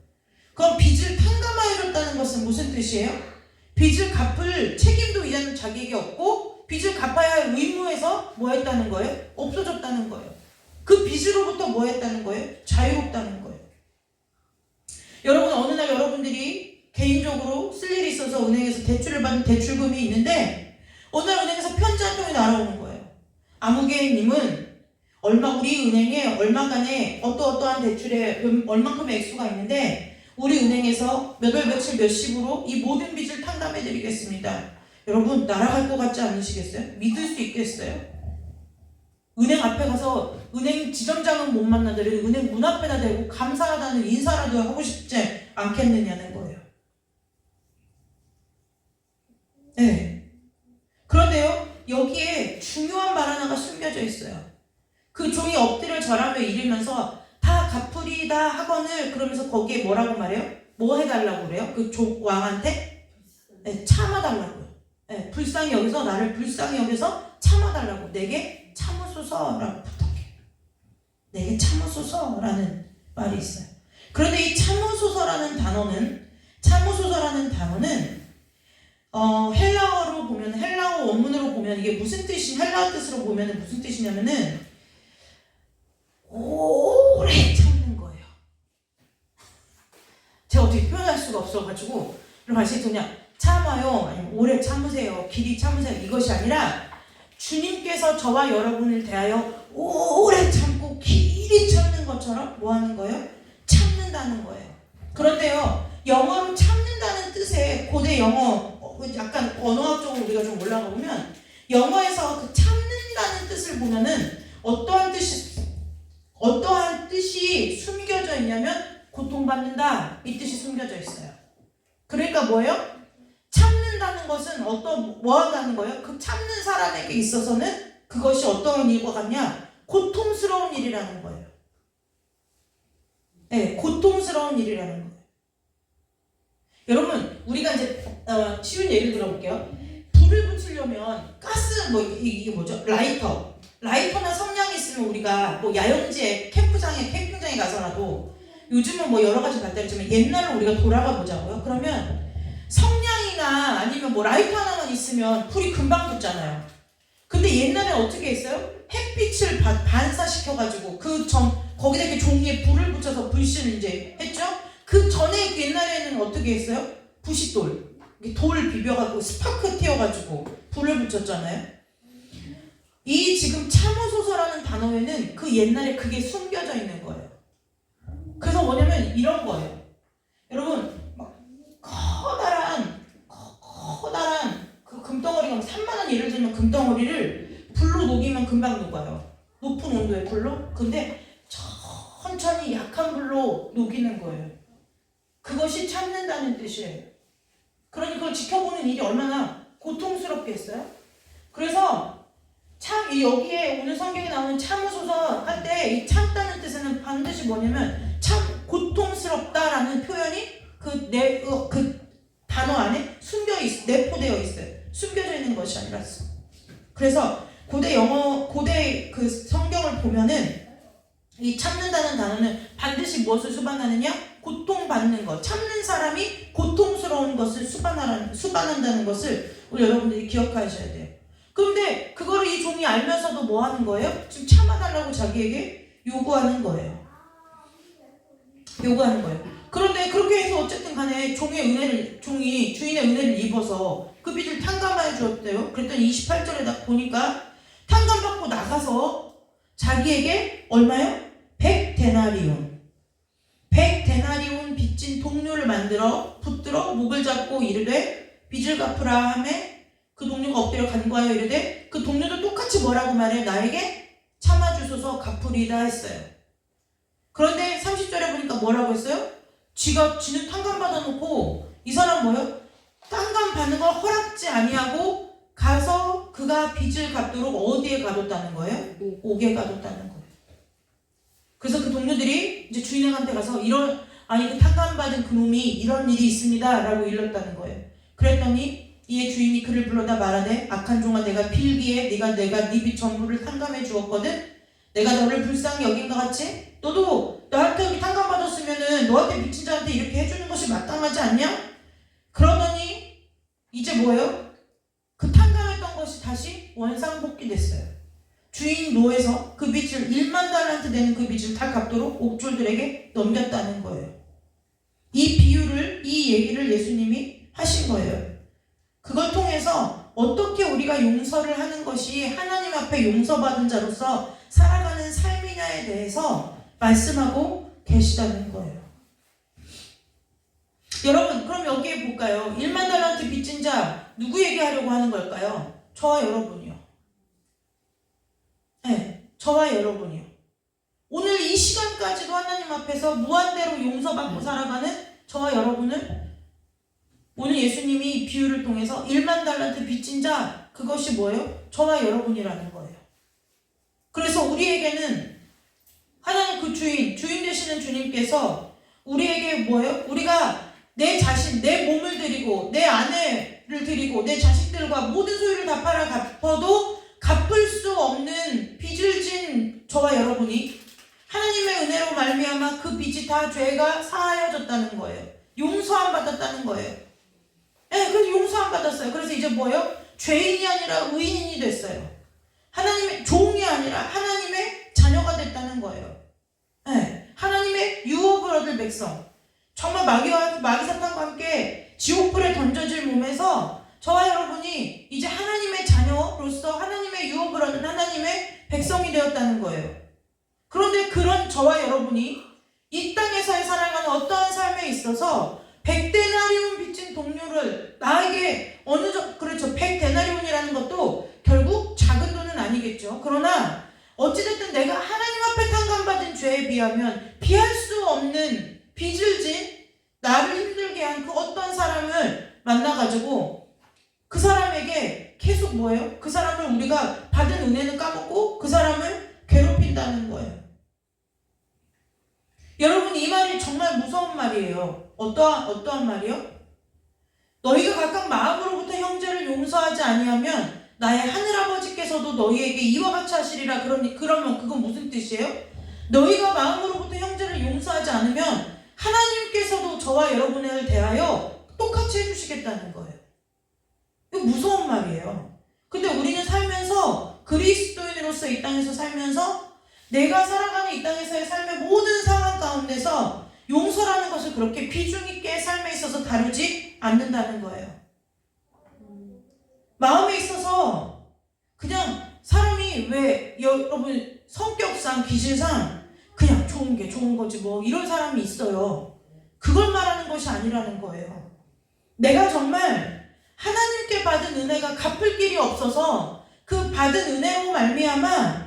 그럼 빚을 탕감하여 줬다는 것은 무슨 뜻이에요? 빚을 갚을 책임도 이제는 자기에게 없고 빚을 갚아야 할 의무에서 뭐 했다는 거예요? 없어졌다는 거예요. 그 빚으로부터 뭐 했다는 거예요? 자유롭다는 거예요. 여러분 어느 날 여러분들이 개인적으로 쓸 일이 있어서 은행에서 대출을 받은 대출금이 있는데 어느 날 은행에서 편지 한 통이 날아오는 거예요. 아무개님은 우리 은행에 얼마간의 어떠한 대출에 얼만큼의 액수가 있는데 우리 은행에서 몇 월 며칠 몇 시부로 이 모든 빚을 탕감해 드리겠습니다. 여러분 날아갈 것 같지 않으시겠어요? 믿을 수 있겠어요? 은행 앞에 가서 은행 지점장은 못 만나더라도 은행 문 앞에다 대고 감사하다는 인사라도 하고 싶지 않겠느냐는 거예요. 네. 그런데요 여기에 중요한 말 하나가 숨겨져 있어요. 그 종이 엎드려 절하며 이르면서 다 갚으리다 하거늘 그러면서 거기에 뭐라고 말해요? 뭐 해달라고 그래요? 그 왕한테? 네, 참아달라고요. 네, 불쌍히 여기서 나를 불쌍히 여기서 참아달라고. 내게 참으소서라고 부탁해요. 내게 참으소서라는 말이 있어요. 그런데 이 참으소서라는 단어는 헬라어로 보면 헬라어 원문으로 보면 이게 무슨 뜻이 헬라어 뜻으로 보면 무슨 뜻이냐면은 오래 참는 거예요. 제가 어떻게 표현할 수가 없어가지고 그럼 다시 그냥 참아요 아니면 오래 참으세요 길이 참으세요 이것이 아니라 주님께서 저와 여러분을 대하여 오래 참고 길이 참는 것처럼 뭐 하는 거예요? 참는다는 거예요. 그런데요 영어로 참는다는 뜻의 고대 영어 약간 언어학적으로 우리가 좀 올라가 보면 영어에서 그 참는다는 뜻을 보면은 어떠한 뜻이 숨겨져 있냐면 고통받는다 이 뜻이 숨겨져 있어요. 그러니까 뭐예요? 참는다는 것은 뭐 한다는 거예요? 그 참는 사람에게 있어서는 그것이 어떤 일과 같냐? 고통스러운 일이라는 거예요. 네, 고통스러운 일이라는 거예요. 여러분 우리가 이제 쉬운 예를 들어볼게요. 불을 붙이려면 가스 이게 뭐죠? 라이터나 성냥이 있으면 우리가 뭐 야영지에 캠핑장에 가서라도 요즘은 뭐 여러 가지 발달했지만 옛날로 우리가 돌아가 보자고요. 그러면 성냥이나 아니면 뭐 라이터 하나만 있으면 불이 금방 붙잖아요. 근데 옛날에 어떻게 했어요? 햇빛을 반사시켜가지고 거기다 이렇게 종이에 불을 붙여서 불씨를 이제 했죠? 그 전에 옛날에는 어떻게 했어요? 부싯돌 돌 비벼가지고 스파크 튀어가지고 불을 붙였잖아요. 이 지금 참으소서라는 단어에는 그 옛날에 그게 숨겨져 있는 거예요. 그래서 뭐냐면 이런 거예요. 여러분 막 커다란 그 금덩어리가 3만원 예를 들면 금덩어리를 불로 녹이면 금방 녹아요. 높은 온도의 불로. 근데 천천히 약한 불로 녹이는 거예요. 그것이 참는다는 뜻이에요. 그러니 그걸 지켜보는 일이 얼마나 고통스럽겠어요? 그래서 참 여기에 오늘 성경에 나오는 참으소서 할 때 이 참다는 뜻에는 반드시 뭐냐면 참 고통스럽다라는 표현이 그 단어 안에 내포되어 있어요. 숨겨져 있는 것이 아니라. 그래서 고대 그 성경을 보면은 이 참는다는 단어는 반드시 무엇을 수반하느냐? 고통받는 것. 참는 사람이 고통스러운 것을 수반한다는 것을 우리 여러분들이 기억하셔야 돼요. 그런데 그거를 이 종이 알면서도 뭐 하는 거예요? 지금 참아달라고 자기에게 요구하는 거예요. 그런데 그렇게 해서 어쨌든 간에 종이 주인의 은혜를 입어서 그 빚을 탕감하여 주었대요. 그랬더니 28절에 딱 보니까 탕감받고 나가서 자기에게 얼마요? 100데나리온 빚진 동료를 만들어 붙들어 목을 잡고 이르되 빚을 갚으라 하매 그 동료가 엎드려 간구하여 이르되 그 동료도 똑같이 뭐라고 말해? 나에게 참아주소서 갚으리다 했어요. 그런데 30절에 보니까 뭐라고 했어요? 지는 탕감받아 놓고 이 사람 뭐예요? 탕감 받는 걸 허락지 아니하고 가서 그가 빚을 갚도록 어디에 가뒀다는 거예요? 옥에 가뒀다는 거예요. 그래서 그 동료들이 이제 주인한테 가서 그 탕감받은 그놈이 이런 일이 있습니다 라고 일렀다는 거예요. 그랬더니 이에 주인이 그를 불러다 말하되 악한 종아 내가 필기에 내가 네 빚 전부를 탕감해 주었거든. 내가 너를 불쌍히 여긴 것 같이? 너도 나한테 여기 탕감받았으면은 너한테 빚진 자한테 이렇게 해주는 것이 마땅하지 않냐? 그러더니 이제 뭐예요? 그 탕감했던 것이 다시 원상복귀됐어요. 주인 노에서 그 빚을 1만 달란트 되는 그 빚을 다 갚도록 옥졸들에게 넘겼다는 거예요. 이 얘기를 예수님이 하신 거예요. 그걸 통해서 어떻게 우리가 용서를 하는 것이 하나님 앞에 용서받은 자로서 살아가는 삶이냐에 대해서 말씀하고 계시다는 거예요. 여러분, 그럼 여기에 볼까요? 1만 달란트 빚진 자 누구 얘기하려고 하는 걸까요? 저와 여러분이요. 네, 저와 여러분이요. 오늘 이 시간까지도 하나님 앞에서 무한대로 용서받고 살아가는 저와 여러분은 오늘 예수님이 이 비유를 통해서 1만 달란트 빚진 자, 그것이 뭐예요? 저와 여러분이라는 거예요. 그래서 우리에게는 하나님 그 주인 되시는 주님께서 우리에게 뭐예요? 우리가 내 자신, 내 몸을 드리고 내 아내를 드리고 내 자식들과 모든 소유를 다 팔아 갚아도 갚을 수 없는 빚을 진 저와 여러분이 하나님의 은혜로 말미암아 그 빚이 다 죄가 사하여졌다는 거예요. 용서 안 받았다는 거예요. 네, 그래서 용서 안 받았어요. 그래서 이제 뭐예요? 죄인이 아니라 의인이 됐어요. 하나님의 종이 아니라 하나님의 자녀가 됐다는 거예요. 네, 하나님의 유업을 얻을 백성. 정말 마귀사탄과 함께 지옥불에 던져질 몸에서 저와 여러분이 이제 하나님의 자녀로서 하나님의 유업을 얻는 하나님의 백성이 되었다는 거예요. 그런데 그런 저와 여러분이 이 땅에서의 살아가는 어떠한 삶에 있어서 100데나리온 빚진 동료를 나에게 그렇죠. 100데나리온이라는 것도 결국 작은 돈은 아니겠죠. 그러나 어찌됐든 내가 하나님 앞에 탕감받은 죄에 비하면 피할 수 없는 빚을 진 나를 힘들게 한 그 어떤 사람을 만나가지고 그 사람에게 계속 뭐예요? 그 사람을 우리가 받은 은혜는 까먹고 그 사람을 괴롭힌다는 거예요. 여러분, 이 말이 정말 무서운 말이에요. 어떠한 말이요? 너희가 각각 마음으로부터 형제를 용서하지 아니하면 나의 하늘아버지께서도 너희에게 이와 같이 하시리라. 그러면 그건 무슨 뜻이에요? 너희가 마음으로부터 형제를 용서하지 않으면 하나님께서도 저와 여러분을 대하여 똑같이 해주시겠다는 거예요. 이거 무서운 말이에요. 근데 우리는 살면서 그리스도인으로서 이 땅에서 살면서 내가 살아가는 이 땅에서의 삶의 모든 상황 가운데서 용서라는 것을 그렇게 비중 있게 삶에 있어서 다루지 않는다는 거예요. 마음에 있어서 그냥 사람이 왜 여러분 성격상 기질상 그냥 좋은 게 좋은 거지 뭐 이런 사람이 있어요. 그걸 말하는 것이 아니라는 거예요. 내가 정말 하나님께 받은 은혜가 갚을 길이 없어서 그 받은 은혜로 말미암아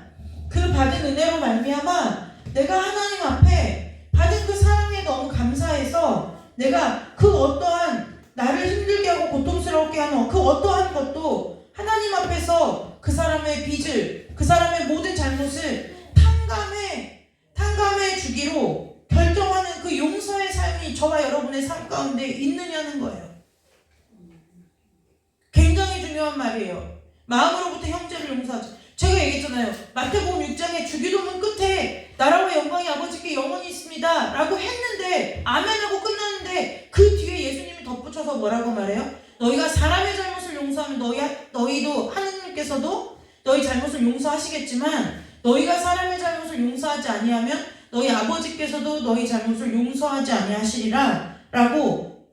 내가 하나님 앞에 받은 그 사랑에 너무 감사해서 내가 그 어떠한 나를 힘들게 하고 고통스럽게 하는 그 어떠한 것도 하나님 앞에서 그 사람의 빚을, 그 사람의 모든 잘못을 탕감해 주기로 결정하는 그 용서의 삶이 저와 여러분의 삶 가운데 있느냐는 거예요. 굉장히 중요한 말이에요. 마음으로부터 형제를 용서하자. 제가 얘기했잖아요. 마태복음 6장에 주기도문 끝에 나라와 영광이 아버지께 영원히 있습니다 라고 했는데 아멘하고 끝났는데 그 뒤에 예수님이 덧붙여서 뭐라고 말해요? 너희가 사람의 잘못을 용서하면 너희도 하느님께서도 너희 잘못을 용서하시겠지만 너희가 사람의 잘못을 용서하지 아니하면 너희 아버지께서도 너희 잘못을 용서하지 아니하시리라 라고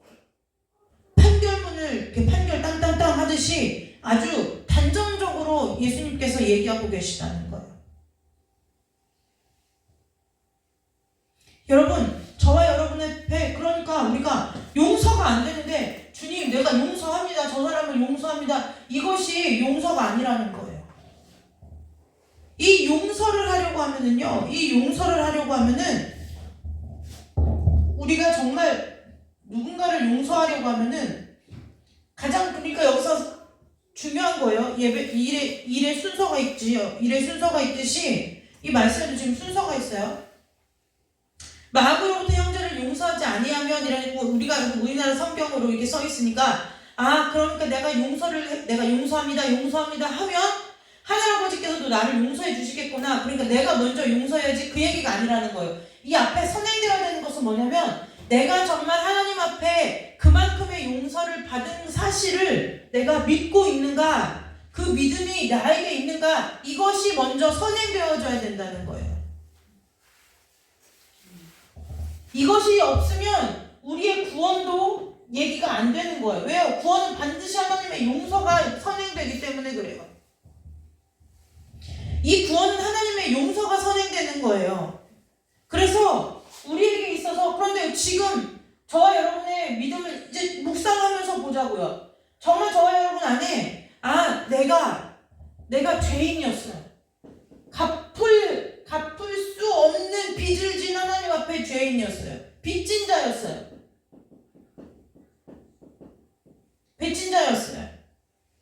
판결문을 이렇게 판결 땅땅땅 하듯이 아주 단정적으로 예수님께서 얘기하고 계시다는 거예요. 여러분, 저와 여러분의 배, 그러니까 우리가 용서가 안 되는데 주님 내가 용서합니다, 저 사람을 용서합니다, 이것이 용서가 아니라는 거예요. 이 용서를 하려고 하면은 우리가 정말 누군가를 용서하려고 하면은 가장, 그러니까 여기서 중요한 거예요. 일의 순서가 있지요. 일의 순서가 있듯이 이 말씀에도 지금 순서가 있어요. 마음으로부터 형제를 용서하지 아니하면 이라고 우리나라 성경으로 이렇게 써 있으니까 그러니까 내가 용서합니다 하면 하늘아버지께서도 나를 용서해 주시겠구나. 그러니까 내가 먼저 용서해야지, 그 얘기가 아니라는 거예요. 이 앞에 선행되어야 되는 것은 뭐냐면 내가 정말 하나님 앞에 그만큼의 용서를 받은 사실을 내가 믿고 있는가, 그 믿음이 나에게 있는가, 이것이 먼저 선행되어져야 된다는 거예요. 이것이 없으면 우리의 구원도 얘기가 안 되는 거예요. 왜요? 구원은 반드시 하나님의 용서가 선행되기 때문에 그래요. 이 구원은 하나님의 용서가 선행되는 거예요. 그래서 우리에게 있어서, 그런데 지금 저와 여러분의 믿음을 이제 묵상하면서 보자고요. 정말 저와 여러분 안에 내가 죄인이었어요. 갚을 수 없는 빚을 진 하나님 앞에 죄인이었어요. 빚진 자였어요.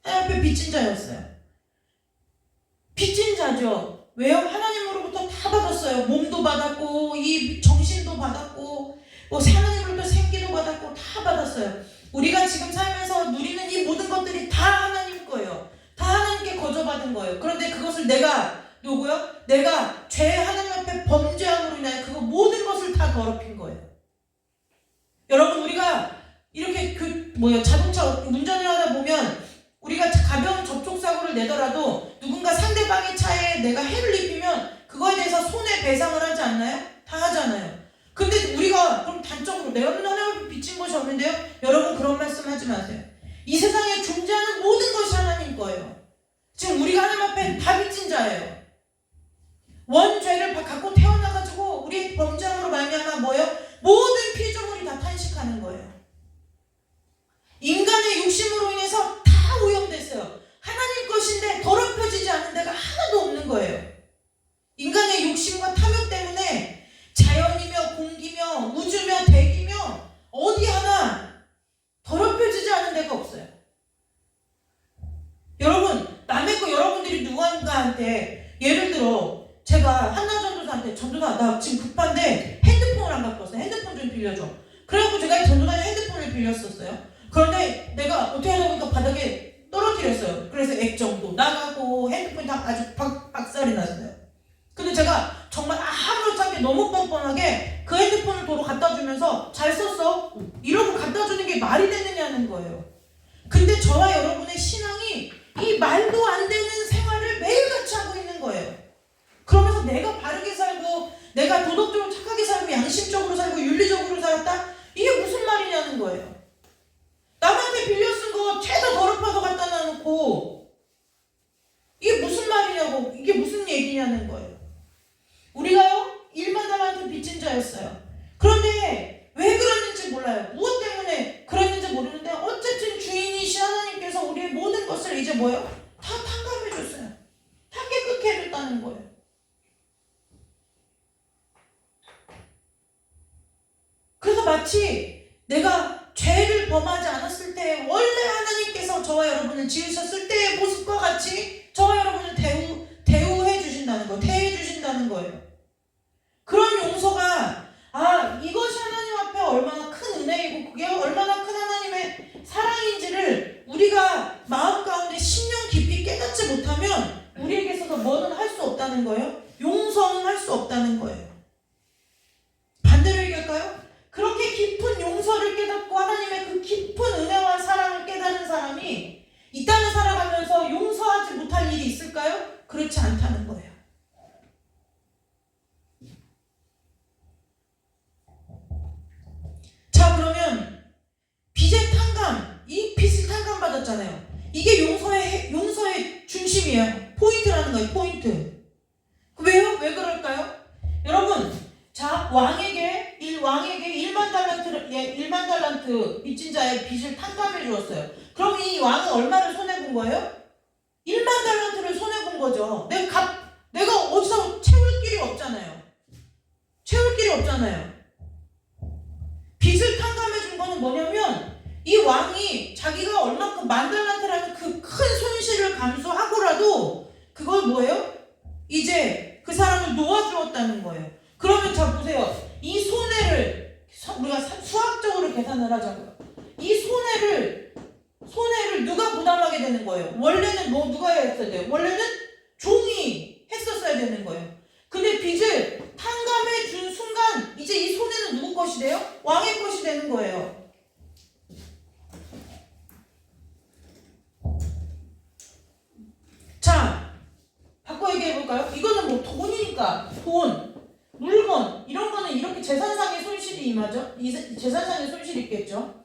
하나님 앞에 빚진 자였어요. 빚진 자죠. 왜요? 하나님으로부터 다 받았어요. 몸도 받았고, 이 정신도 받았고, 하나님으로부터 생기도 받았고, 다 받았어요. 우리가 지금 살면서 누리는 이 모든 것들이 다 하나님 거예요. 다 하나님께 거저받은 거예요. 그런데 그것을 내가 하나님 앞에 범죄함으로 인하여 그거 모든 것을 다 더럽힌 거예요. 여러분, 우리가 이렇게 자동차 운전을 하다 보면 우리가 가벼운 접촉사고를 내더라도 누군가 상대방의 차에 내가 해를 입히면 그거에 대해서 손해배상을 하지 않나요? 다 하잖아요. 근데 우리가 그럼 단적으로 내가 하나님 앞에 빚진 것이 없는데요? 여러분, 그런 말씀 하지 마세요. 이 세상에 존재하는 모든 것이 하나님 거예요. 지금 우리가 하나님 앞에 다 빚진 자예요. 원죄를 갖고 태어나가지고 우리의 범죄함으로 말미암아 뭐예요? 모든 피조물이 다 탄식하는 거예요. 인간의 욕심으로 인해서 다 오염됐어요. 하나님 것인데 더럽혀지지 않는 데가 하나도 없는 거예요. 인간의 욕심과 탐욕 때문에 자연이며 공기며 우주며 대기며 어디 하나 더럽혀지지 않는 데가 없어요. 여러분, 남의 거 여러분들이 누군가한테, 예를 들어 제가 한나 전도사한테, 전도사 나 지금 급한데 핸드폰을 안 갖고 왔어, 핸드폰 좀 빌려줘. 그래갖고 제가 전도사님 핸드폰을 빌렸었어요. 그런데 내가 어떻게 하다 보니까 바닥에 떨어뜨렸어요. 그래서 액정도 나가고 핸드폰이 다 아주 박살이 났어요. 근데 제가 정말 아무렇지 않게 너무 뻔뻔하게 그 핸드폰을 도로 갖다 주면서 잘 썼어? 이러고 갖다 주는 게 말이 되느냐는 거예요. 근데 저와 여러분의 신앙이 이 말도 안 되는 생활을 매일같이 하고 있는 거예요. 그러면서 내가 바르게 살고, 내가 도덕적으로 착하게 살고, 양심적으로 살고, 윤리적으로 살았다? 이게 무슨 말이냐는 거예요. 남한테 빌려 쓴 거 죄다 더럽혀서 갖다 놔놓고 이게 무슨 말이냐고, 이게 무슨 얘기냐는 거예요. 우리가요, 일만남한테 빚진 자였어요. 그런데 왜 그랬는지 몰라요. 무엇 때문에 그랬는지 모르는데 어쨌든 주인이신 하나님께서 우리의 모든 것을 이제 뭐예요? 다 탕감해줬어요. 다 깨끗게 해줬다는 거예요. 그래서 마치 내가 죄를 범하지 않았을 때 원래 하나님께서 저와 여러분을 지으셨을 때의 모습과 같이 저와 여러분을 대우해 주신다는 거, 대해 주신다는 거예요. 그런 용서가 이것이 하나님 앞에 얼마나 큰 은혜이고 그게 얼마나 큰 하나님의 사랑인지를 우리가 마음 가운데 10년 깊이 깨닫지 못하면 우리에게 있어서 뭐는 할 수 없다는 거예요. 용서는 할 수 없다는 거예요. 반대로 얘기할까요? 그렇게 깊은 용서를 깨닫고 하나님의 그 깊은 은혜와 사랑을 깨닫는 사람이 이 땅을 살아가면서 용서하지 못할 일이 있을까요? 그렇지 않다는 거예요. 자, 그러면 빚의 탕감, 이 빚을 탕감받았잖아요. 이게 용서의 중심이에요. 포인트라는 거예요. 포인트. 왜요? 왜 그럴까요? 여러분, 자, 왕에게 1만 달란트 빚진 자의 빚을 탕감해 주었어요. 그럼 이 왕은 얼마를 손해본 거예요? 1만 달란트를 손해본 거죠. 내가 어디서 채울 길이 없잖아요. 빚을 탕감해 준 거는 뭐냐면 이 왕이 자기가 얼마큼 10,000달란트라는 그 큰 손실을 감수하고라도 그걸 뭐예요? 이제 그 사람을 놓아주었다는 거예요. 그러면 자 보세요. 이 손해를 우리가 수학적으로 계산을 하자고요. 이 손해를 누가 부담하게 되는 거예요? 원래는 누가 했어야 돼요? 원래는 종이 했었어야 되는 거예요. 근데 빚을 탕감해 준 순간 이제 이 손해는 누구 것이 돼요? 왕의 것이 되는 거예요. 자, 바꿔 얘기해 볼까요? 이거는 뭐 돈이니까 돈, 물건 이런 거는 이렇게 재산상의 손실이 임하죠. 재산상의 손실이 있겠죠.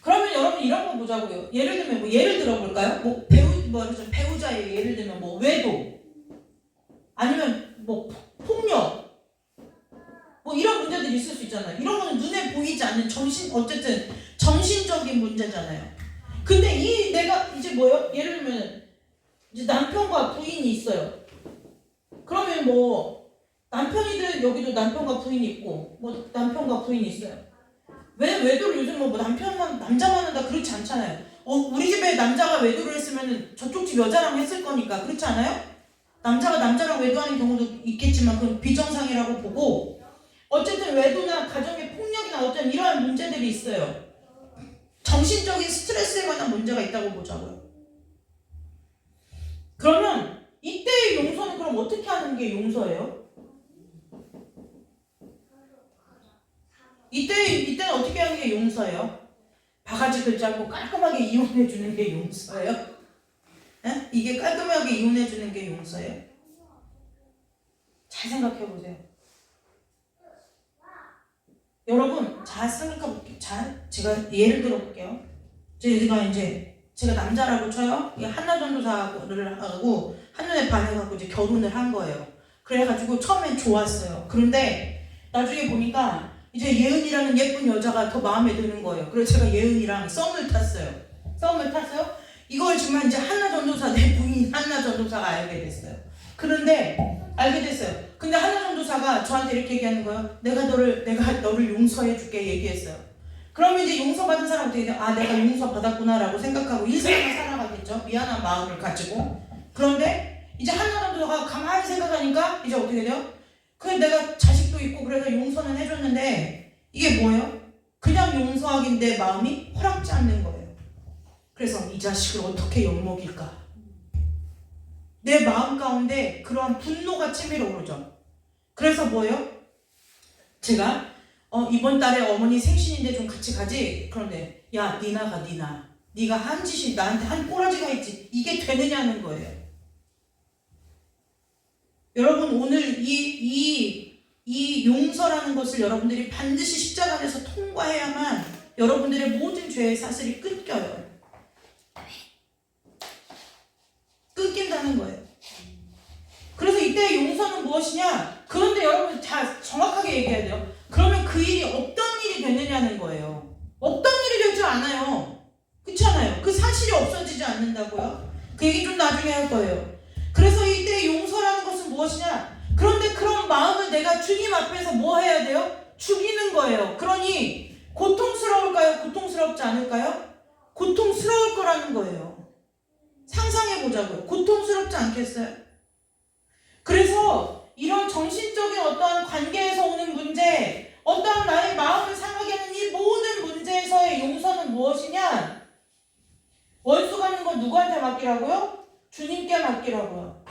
그러면 여러분 이런 거 보자고요. 예를 들면 예를 들어 볼까요? 배우자의 예를 들면 외도 아니면 폭력 이런 문제들이 있을 수 있잖아요. 이런 거는 눈에 보이지 않는 어쨌든 정신적인 문제잖아요. 근데 내가 이제 예를 들면 이제 남편과 부인이 있어요. 그러면 남편이든 여기도 남편과 부인이 있고 남편과 부인이 있어요. 왜 외도를 요즘 남편만 남자만 한다 그렇지 않잖아요. 우리 집에 남자가 외도를 했으면 저쪽 집 여자랑 했을 거니까 그렇지 않아요? 남자가 남자랑 외도하는 경우도 있겠지만 그건 비정상이라고 보고 어쨌든 외도나 가정의 폭력이나 어떤 이러한 문제들이 있어요. 정신적인 스트레스에 관한 문제가 있다고 보자고요. 그러면 이때의 용서는 그럼 어떻게 하는 게 용서예요? 이때는 어떻게 하는 게 용서예요? 바가지 긁지 않고 깔끔하게 이혼해 주는 게 용서예요? 에? 이게 깔끔하게 이혼해 주는 게 용서예요? 잘 생각해 보세요. 여러분, 잘 생각해볼게요. 제가 예를 들어볼게요. 제가 남자라고 쳐요. 한나전도사를 하고 한눈에 반해갖고 이제 결혼을 한 거예요. 그래가지고 처음엔 좋았어요. 그런데 나중에 보니까 이제 예은이라는 예쁜 여자가 더 마음에 드는 거예요. 그래서 제가 예은이랑 썸을 탔어요. 이걸 정말 이제 한나전도사, 내 부인 한나전도사가 알게 됐어요. 근데 한나전도사가 저한테 이렇게 얘기하는 거예요. 내가 너를 용서해 줄게 얘기했어요. 그러면 이제 용서받은 사람 어떻게 돼요? 내가 용서받았구나 라고 생각하고 일생을 살아가겠죠. 미안한 마음을 가지고. 그런데 이제 한나전도사가 가만히 생각하니까 이제 어떻게 돼요? 내가 자식도 있고 그래서 용서는 해줬는데 이게 뭐예요? 그냥 용서하기인데 마음이 허락지 않는 거예요. 그래서 이 자식을 어떻게 엿먹일까? 내 마음 가운데 그러한 분노가 치밀어 오르죠. 그래서 뭐예요? 제가 이번 달에 어머니 생신인데 좀 같이 가지? 그런데 야, 니 나가. 네가 한 짓이 나한테 한 꼬라지가 있지. 이게 되느냐는 거예요. 여러분, 오늘 이 용서라는 것을 여러분들이 반드시 십자가 안에서 통과해야만 여러분들의 모든 죄의 사슬이 끊겨요. 끊긴다는 거예요. 그래서 이때 용서는 무엇이냐? 그런데 여러분 다 정확하게 얘기해야 돼요. 그러면 그 일이 어떤 일이 되느냐는 거예요. 어떤 일이 되지 않아요. 그렇지 않아요? 그 사실이 없어지지 않는다고요. 그 얘기 좀 나중에 할 거예요. 그래서 이때 용서라는 것은 무엇이냐? 그런데 그런 마음을 내가 주님 앞에서 뭐 해야 돼요? 죽이는 거예요. 그러니 고통스러울까요? 고통스럽지 않을까요? 고통스러울 거라는 거예요. 상상해 보자고요. 고통스럽지 않겠어요? 그래서 이런 정신적인 어떠한 관계에서 오는 문제, 어떠한 나의 마음을 상하게 하는 이 모든 문제에서의 용서는 무엇이냐? 원수 갚는 건 누구한테 맡기라고요? 주님께 맡기라고요.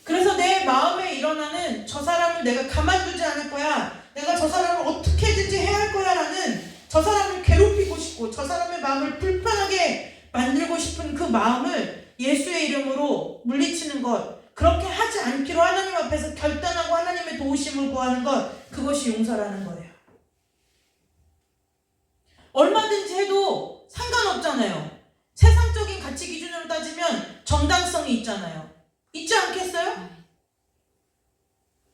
그래서 내 마음에 일어나는 저 사람을 내가 가만두지 않을 거야, 내가 저 사람을 어떻게든지 해야 할 거야 라는, 저 사람을 괴롭히고 싶고 저 사람의 마음을 불편하게 만들고 싶은 그 마음을 예수의 이름으로 물리치는 것, 그렇게 하지 않기로 하나님 앞에서 결단하고 하나님의 도우심을 구하는 것, 그것이 용서라는 거예요. 얼마든지 해도 상관없잖아요. 세상적인 가치 기준으로 따지면 정당성이 있잖아요. 있지 않겠어요?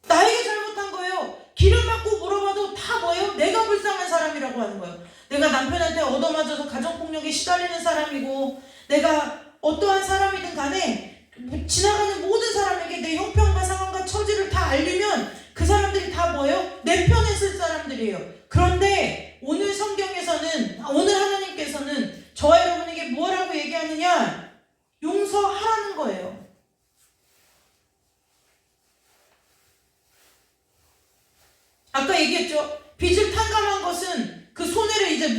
나에게 잘못한 거예요. 길을 막고 물어봐도 다 뭐예요? 내가 불쌍한 사람이라고 하는 거예요. 내가 남편한테 얻어맞아서 가정폭력에 시달리는 사람이고, 내가 어떠한 사람이든 간에 지나가는 모든 사람에게 내 형편과 상황과 처지를 다 알리면 그 사람들이 다 뭐예요? 내 편에 쓸 사람들이에요. 그런데 오늘 성경에서는, 오늘 하나님께서는 저와 여러분에게 뭐라고 얘기하느냐? 용서하라는 거예요. 아까 얘기했죠? 빚을 탕감한 것은 그 손해를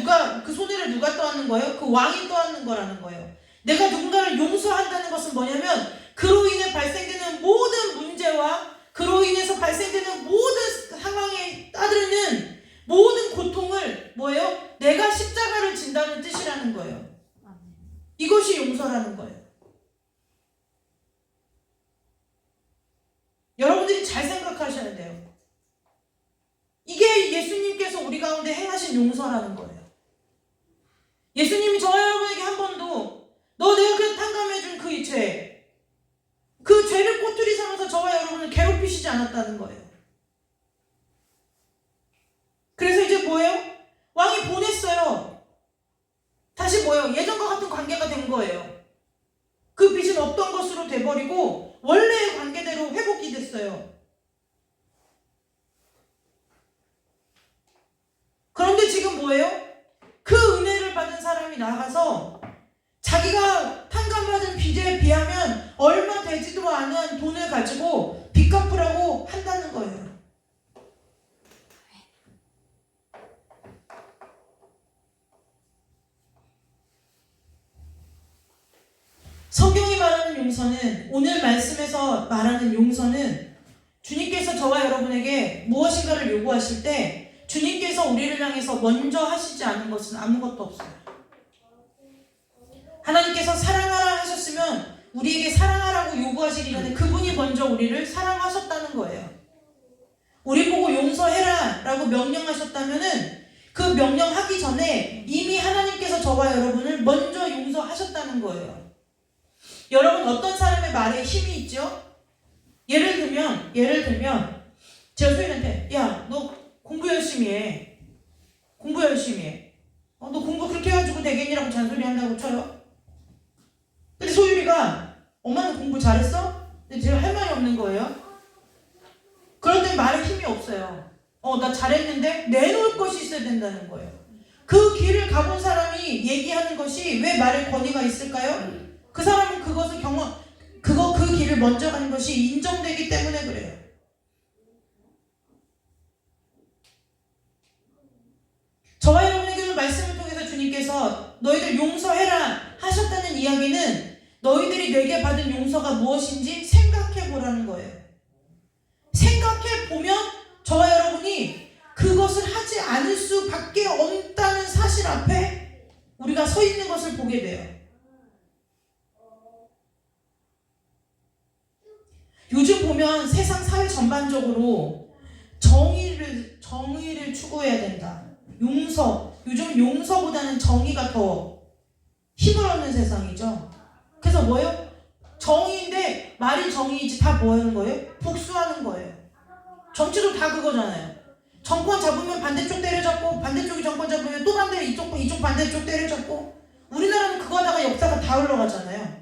누가 떠안는 거예요? 그 왕이 떠안는 거라는 거예요. 내가 누군가를 용서한다는 것은 뭐냐면, 그로 인해 발생되는 모든 문제와 그로 인해서 발생되는 모든 상황에 따르는 모든 고통을 뭐예요? 내가 십자가를 진다는 뜻이라는 거예요. 이것이 용서라는 거예요. 여러분들이 잘 생각하셔야 돼요. 이게 예수님께서 우리 가운데 행하신 용서라는 거예요. 예수님이 저와 여러분에게 한 번도 내가 그 탕감해준 그 죄, 그 죄를 꼬투리 삼아서 저와 여러분을 괴롭히시지 않았다는 거예요. 그래서 이제 뭐예요? 왕이 보냈어요. 다시 뭐예요? 예전과 같은 관계가 된 거예요. 그 빚은 없던 것으로 돼버리고 원래의 관계대로 회복이 됐어요. 그런데 지금 뭐예요? 그 은혜를 받은 사람이 나가서 자기가 탕감받은 빚에 비하면 얼마 되지도 않은 돈을 가지고 빚 갚으라고 한다는 거예요. 성경이 말하는 용서는, 오늘 말씀에서 말하는 용서는, 주님께서 저와 여러분에게 무엇인가를 요구하실 때 주님께서 우리를 향해서 먼저 하시지 않은 것은 아무것도 없어요. 하나님께서 사랑하라 하셨으면 우리에게 사랑하라고 요구하시기 전에 그분이 먼저 우리를 사랑하셨다는 거예요. 우리 보고 용서해라 라고 명령하셨다면은 그 명령하기 전에 이미 하나님께서 저와 여러분을 먼저 용서하셨다는 거예요. 여러분, 어떤 사람의 말에 힘이 있죠? 예를 들면 제가 소인한테, 야, 너 공부 열심히 해. 너 공부 그렇게 해가지고 되겠니라고 잔소리 한다고 쳐요. 근데 소율이가, 엄마는 공부 잘했어? 근데 제가 할 말이 없는 거예요. 그럴 땐 말에 힘이 없어요. 나 잘했는데 내놓을 것이 있어야 된다는 거예요. 그 길을 가본 사람이 얘기하는 것이 왜 말에 권위가 있을까요? 그 사람은 그것을 그 길을 먼저 가는 것이 인정되기 때문에 그래요. 저와 여러분에게 말씀을 통해서 주님께서 너희들 용서해라 하셨다는 이야기는 너희들이 내게 받은 용서가 무엇인지 생각해 보라는 거예요. 생각해 보면 저와 여러분이 그것을 하지 않을 수밖에 없다는 사실 앞에 우리가 서 있는 것을 보게 돼요. 요즘 보면 세상 사회 전반적으로 정의를 추구해야 된다. 요즘 용서보다는 정의가 더 힘을 얻는 세상이죠. 그래서 뭐예요? 정의인데 말이 정의이지 다 뭐 하는 거예요? 복수하는 거예요. 정치도 다 그거잖아요. 정권 잡으면 반대쪽 때려잡고, 반대쪽이 정권 잡으면 또 이쪽 반대쪽 때려잡고, 우리나라는 그거 하다가 역사가 다 흘러가잖아요.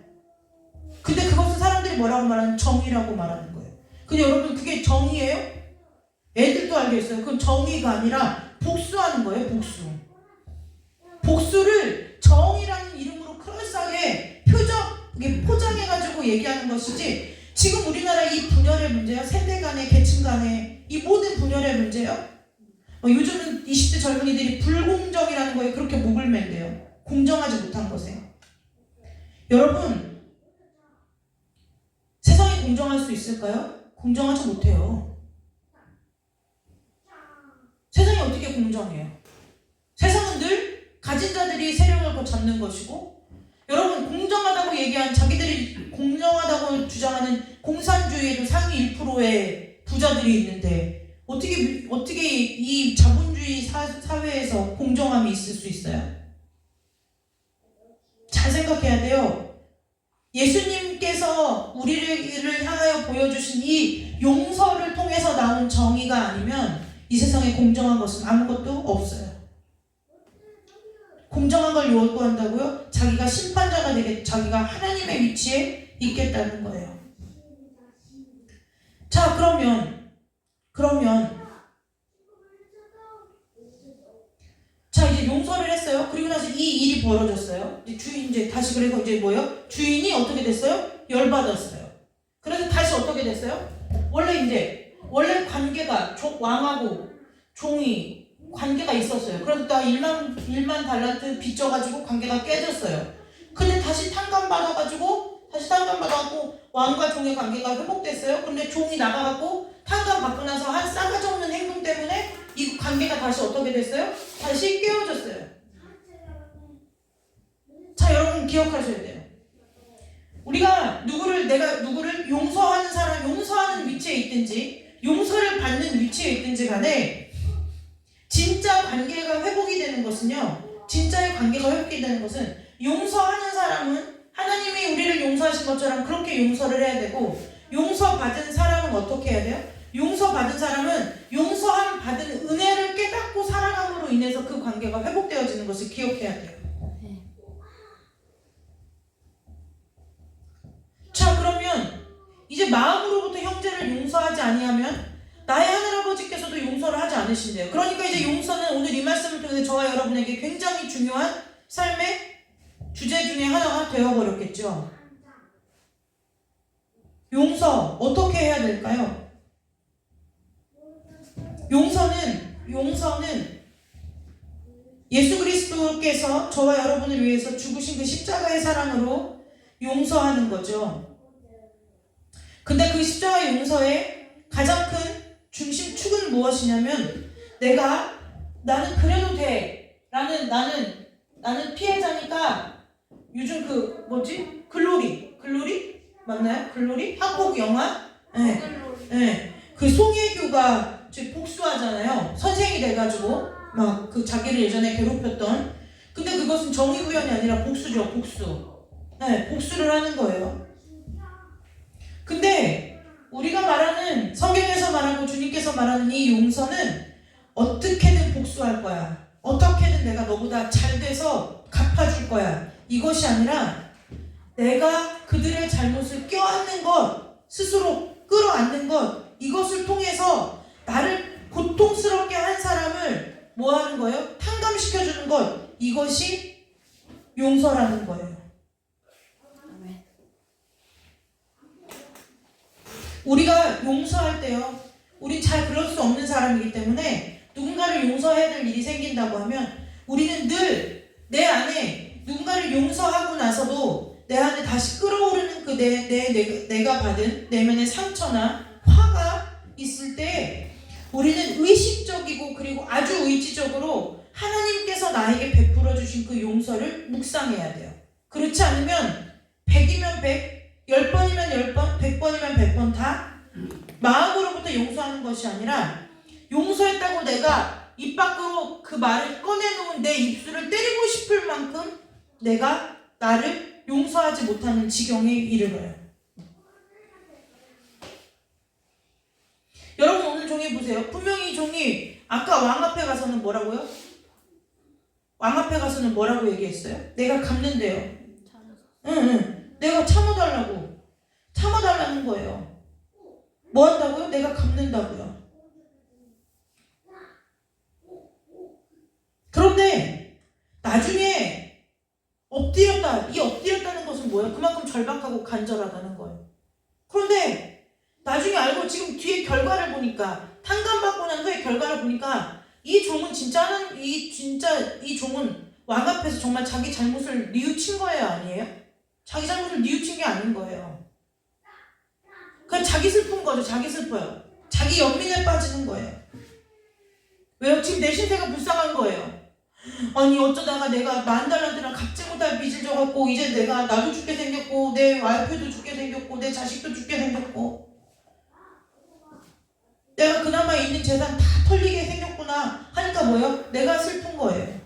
근데 그것은 사람들이 뭐라고 말하는? 정의라고 말하는 거예요. 근데 여러분, 그게 정의예요? 애들도 알겠어요. 그건 정의가 아니라 복수하는 거예요. 복수. 복수를 정의라는 이름으로 그럴싸하게 포장해가지고 얘기하는 것이지, 지금 우리나라 이 분열의 문제요, 세대 간의, 계층 간의 이 모든 분열의 문제요, 요즘은 20대 젊은이들이 불공정이라는 거에 그렇게 목을 맨대요. 공정하지 못한 것에. 여러분, 세상이 공정할 수 있을까요? 공정하지 못해요. 세상이 어떻게 공정해요? 세상은 늘 가진 자들이 세력을 잡는 것이고, 여러분, 공정하다고 얘기한, 자기들이 공정하다고 주장하는 공산주의에도 상위 1%의 부자들이 있는데 어떻게 이 자본주의 사회에서 공정함이 있을 수 있어요? 잘 생각해야 돼요. 예수님께서 우리를 향하여 보여주신 이 용서를 통해서 나온 정의가 아니면 이 세상에 공정한 것은 아무것도 없어요. 공정한 걸 요구한다고요? 자기가 심판자가 자기가 하나님의 위치에 있겠다는 거예요. 자, 그러면 자, 이제 용서를 했어요. 그리고 나서 이 일이 벌어졌어요. 이제 다시, 그래서 이제 뭐예요? 주인이 어떻게 됐어요? 열받았어요. 그래서 다시 어떻게 됐어요? 원래 관계가 왕하고 종이 관계가 있었어요. 그래서 딱 1만 달란트 빚져가지고 관계가 깨졌어요. 근데 다시 탕감받아가지고 왕과 종의 관계가 회복됐어요. 근데 종이 나가갖고 탕감 받고 나서 한 싸가지 없는 행동 때문에 이 관계가 다시 어떻게 됐어요? 다시 깨어졌어요. 자, 여러분 기억하셔야 돼요. 우리가 내가 누구를 용서하는 위치에 있든지 용서를 받는 위치에 있든지 간에 진짜 관계가 회복이 되는 것은요, 진짜의 관계가 회복이 되는 것은 용서하는 사람은 하나님이 우리를 용서하신 것처럼 그렇게 용서를 해야 되고, 용서받은 사람은 어떻게 해야 돼요? 용서받은 사람은 용서함 받은 은혜를 깨닫고 살아감으로 인해서 그 관계가 회복되어지는 것을 기억해야 돼요. 자, 그러면 이제 마음으로부터 형제를 용서하지 아니하면 나의 하늘아버지께서도 용서를 하지 않으신대요. 그러니까 이제 용서는 오늘 이 말씀을 통해서 저와 여러분에게 굉장히 중요한 삶의 주제 중에 하나가 되어버렸겠죠. 용서 어떻게 해야 될까요? 용서는 예수 그리스도께서 저와 여러분을 위해서 죽으신 그 십자가의 사랑으로 용서하는 거죠. 근데 그 십자가 용서의 가장 큰 중심축은 무엇이냐면, 나는 그래도 돼. 나는 피해자니까, 요즘 글로리 맞나요? 글로리? 한국 영화? 네. 그 송혜교가 복수하잖아요. 선생이 돼가지고 막 그 자기를 예전에 괴롭혔던. 근데 그것은 정의구현이 아니라 복수죠. 네, 복수를 하는 거예요. 근데 우리가 말하는, 성경에서 말하고 주님께서 말하는 이 용서는 어떻게든 복수할 거야. 어떻게든 내가 너보다 잘 돼서 갚아줄 거야. 이것이 아니라 내가 그들의 잘못을 껴안는 것, 스스로 끌어안는 것, 이것을 통해서 나를 고통스럽게 한 사람을 뭐 하는 거예요? 탕감시켜주는 것, 이것이 용서라는 거예요. 우리가 용서할 때요, 우린 잘 그럴 수 없는 사람이기 때문에 누군가를 용서해야 될 일이 생긴다고 하면 우리는 늘 내 안에 누군가를 용서하고 나서도 내 안에 다시 끌어오르는 그 내가 받은 내면의 상처나 화가 있을 때 우리는 의식적이고 그리고 아주 의지적으로 하나님께서 나에게 베풀어 주신 그 용서를 묵상해야 돼요. 그렇지 않으면 100이면 100, 10번이면 10번, 100번이면 100번 다 마음으로부터 용서하는 것이 아니라, 용서했다고 내가 입 밖으로 그 말을 꺼내놓은 내 입술을 때리고 싶을 만큼 내가 나를 용서하지 못하는 지경에 이르러요. 여러분 오늘 종이 보세요. 분명히 종이 아까 왕 앞에 가서는 뭐라고요? 왕 앞에 가서는 뭐라고 얘기했어요? 내가 갚는데요. 내가 참아달라는 거예요. 뭐 한다고요? 내가 갚는다고요. 그런데 나중에 엎드렸다. 이 엎드렸다는 것은 뭐예요? 그만큼 절박하고 간절하다는 거예요. 그런데 나중에 알고 지금 뒤에 결과를 보니까, 탕감받고 난 후에 결과를 보니까 이 종은 이 종은 왕 앞에서 정말 자기 잘못을 뉘우친 거예요, 아니에요? 자기 잘못을 뉘우친 게 아닌 거예요. 그냥 자기 슬픈 거죠. 자기 슬퍼요. 자기 연민에 빠지는 거예요. 왜요? 지금 내 신세가 불쌍한 거예요. 아니 어쩌다가 내가 $10,000랑 갚지 못할 빚을 져갖고 이제 내가 나도 죽게 생겼고 내 와이프도 죽게 생겼고 내 자식도 죽게 생겼고 내가 그나마 있는 재산 다 털리게 생겼구나 하니까 뭐예요? 내가 슬픈 거예요.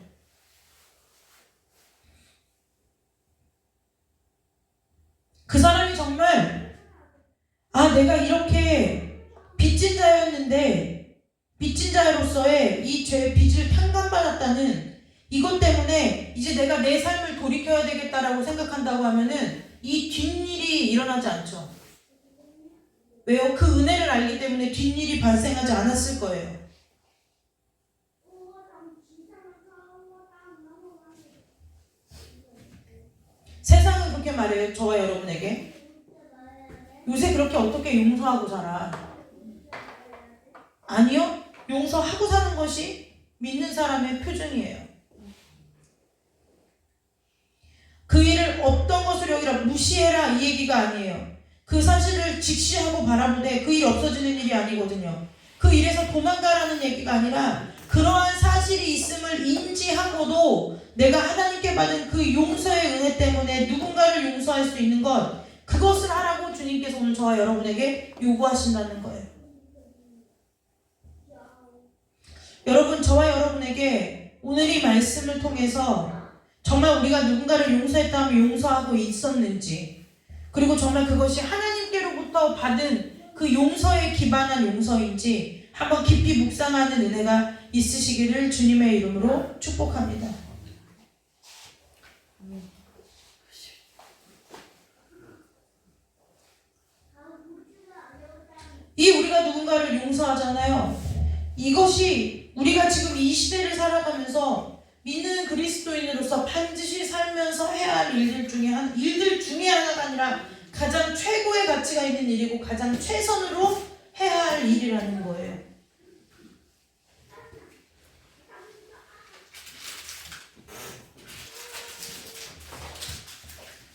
그 사람이 정말 내가 이렇게 빚진 자였는데 빚진 자로서의 이 죄 빚을 탕감받았다는 이것 때문에 이제 내가 내 삶을 돌이켜야 되겠다라고 생각한다고 하면은 이 뒷일이 일어나지 않죠. 왜요? 그 은혜를 알기 때문에 뒷일이 발생하지 않았을 거예요. 세상은 그렇게 말해요. 저와 여러분에게. 요새 그렇게 어떻게 용서하고 살아? 아니요. 용서하고 사는 것이 믿는 사람의 표준이에요. 그 일을 어떤 것으로 여기라 무시해라 이 얘기가 아니에요. 그 사실을 직시하고 바라보되 그 일이 없어지는 일이 아니거든요. 그 일에서 도망가라는 얘기가 아니라 그러한 사실이 있음을 인지하고도 내가 하나님께 받은 그 용서의 은혜 때문에 누군가를 용서할 수 있는 것, 그것을 하라고 주님께서 오늘 저와 여러분에게 요구하신다는 거예요. 여러분, 저와 여러분에게 오늘 이 말씀을 통해서 정말 우리가 누군가를 용서했다면 용서하고 있었는지, 그리고 정말 그것이 하나님께로부터 받은 그 용서에 기반한 용서인지 한번 깊이 묵상하는 은혜가 있으시기를 주님의 이름으로 축복합니다. 이 우리가 누군가를 용서하잖아요. 이것이 우리가 지금 이 시대를 살아가면서 믿는 그리스도인으로서 반드시 살면서 해야 할 일들 중에 하나가 아니라 가장 최고의 가치가 있는 일이고 가장 최선으로 해야 할 일이라는 거예요.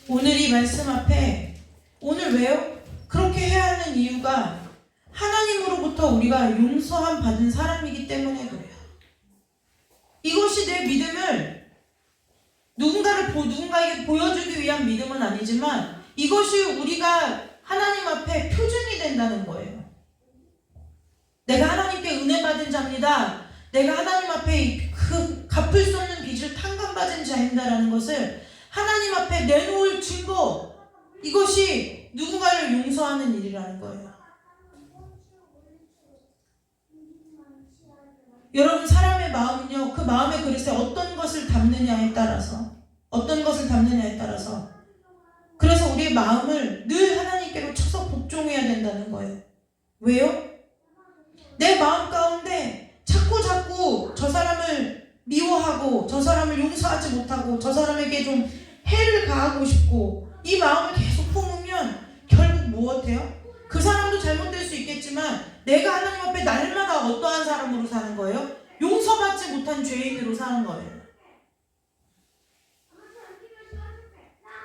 오늘 이 말씀 앞에 오늘 왜요? 그렇게 해야 하는 이유가 하나님으로부터 우리가 용서함 받은 사람이기 때문에 그래요. 이것이 내 믿음을 누군가에게 보여주기 위한 믿음은 아니지만 이것이 우리가 하나님 앞에 표준이 된다는 거예요. 내가 하나님께 은혜 받은 자입니다. 내가 하나님 앞에 그 갚을 수 없는 빚을 탕감받은 자입니다라는 것을 하나님 앞에 내놓을 증거, 이것이 누군가를 용서하는 일이라는 거예요. 여러분, 사람의 마음은요, 그 마음의 그릇에 어떤 것을 담느냐에 따라서 그래서 우리의 마음을 늘 하나님께로 쳐서 복종해야 된다는 거예요. 왜요? 내 마음 가운데 자꾸 저 사람을 미워하고 저 사람을 용서하지 못하고 저 사람에게 좀 해를 가하고 싶고 이 마음을 계속 품으면 결국 무엇해요? 그 사람도 잘못될 수 있겠지만 내가 하나님 앞에 날마다 어떠한 사람으로 사는 거예요? 용서받지 못한 죄인으로 사는 거예요.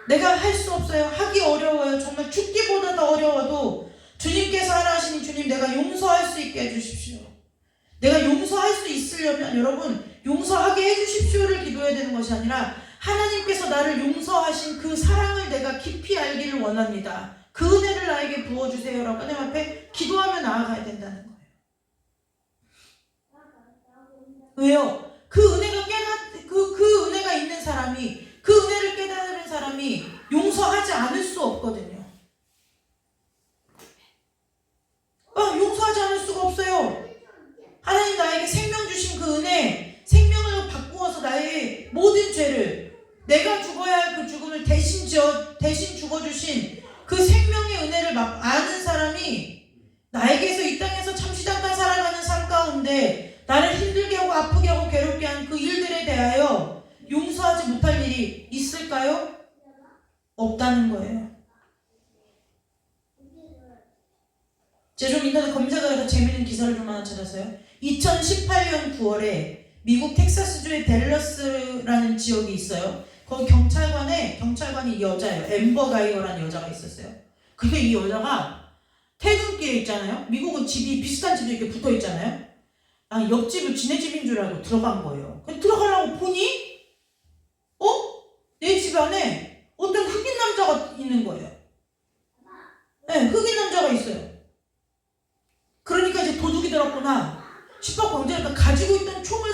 내가 할 수 없어요. 하기 어려워요. 정말 죽기보다 더 어려워도 주님께서 하라 하시니 주님, 내가 용서할 수 있게 해주십시오. 내가 용서할 수 있으려면 여러분, 용서하게 해주십시오를 기도해야 되는 것이 아니라 하나님께서 나를 용서하신 그 사랑을 내가 깊이 알기를 원합니다. 그 은혜를 나에게 부어주세요라고 하나님 앞에 기도하며 나아가야 된다는 거예요. 왜요? 그 은혜가 그 은혜가 있는 사람이, 그 은혜를 깨달은 사람이 용서하지 않을 수 없거든요. 용서하지 않을 수가 없어요. 하나님 나에게 생명 주신 그 은혜, 생명을 바꾸어서 나의 모든 죄를, 내가 죽어야 할 그 죽음을 대신 죽어주신 그 생명의 은혜를 아는 사람이 나에게서 이 땅에서 잠시 잠깐 살아가는 삶 가운데 나를 힘들게 하고 아프게 하고 괴롭게 한 그 일들에 대하여 용서하지 못할 일이 있을까요? 없다는 거예요. 제가 좀 인터넷 검색을 해서 재미있는 기사를 좀 하나 찾았어요. 2018년 9월에 미국 텍사스주의 댈러스라는 지역이 있어요. 거기 경찰관이 여자예요. 엠버 가이어라는 여자가 있었어요. 근데 이 여자가 퇴근길에 있잖아요. 미국은 집이 비슷한 집이 이렇게 붙어 있잖아요. 옆집을 지네 집인 줄 알고 들어간 거예요. 근데 들어가려고 보니 내 집 안에 어떤 흑인 남자가 있는 거예요. 네, 흑인 남자가 있어요. 그러니까 이제 도둑이 들었구나 싶어 경찰가 가지고 있던 총을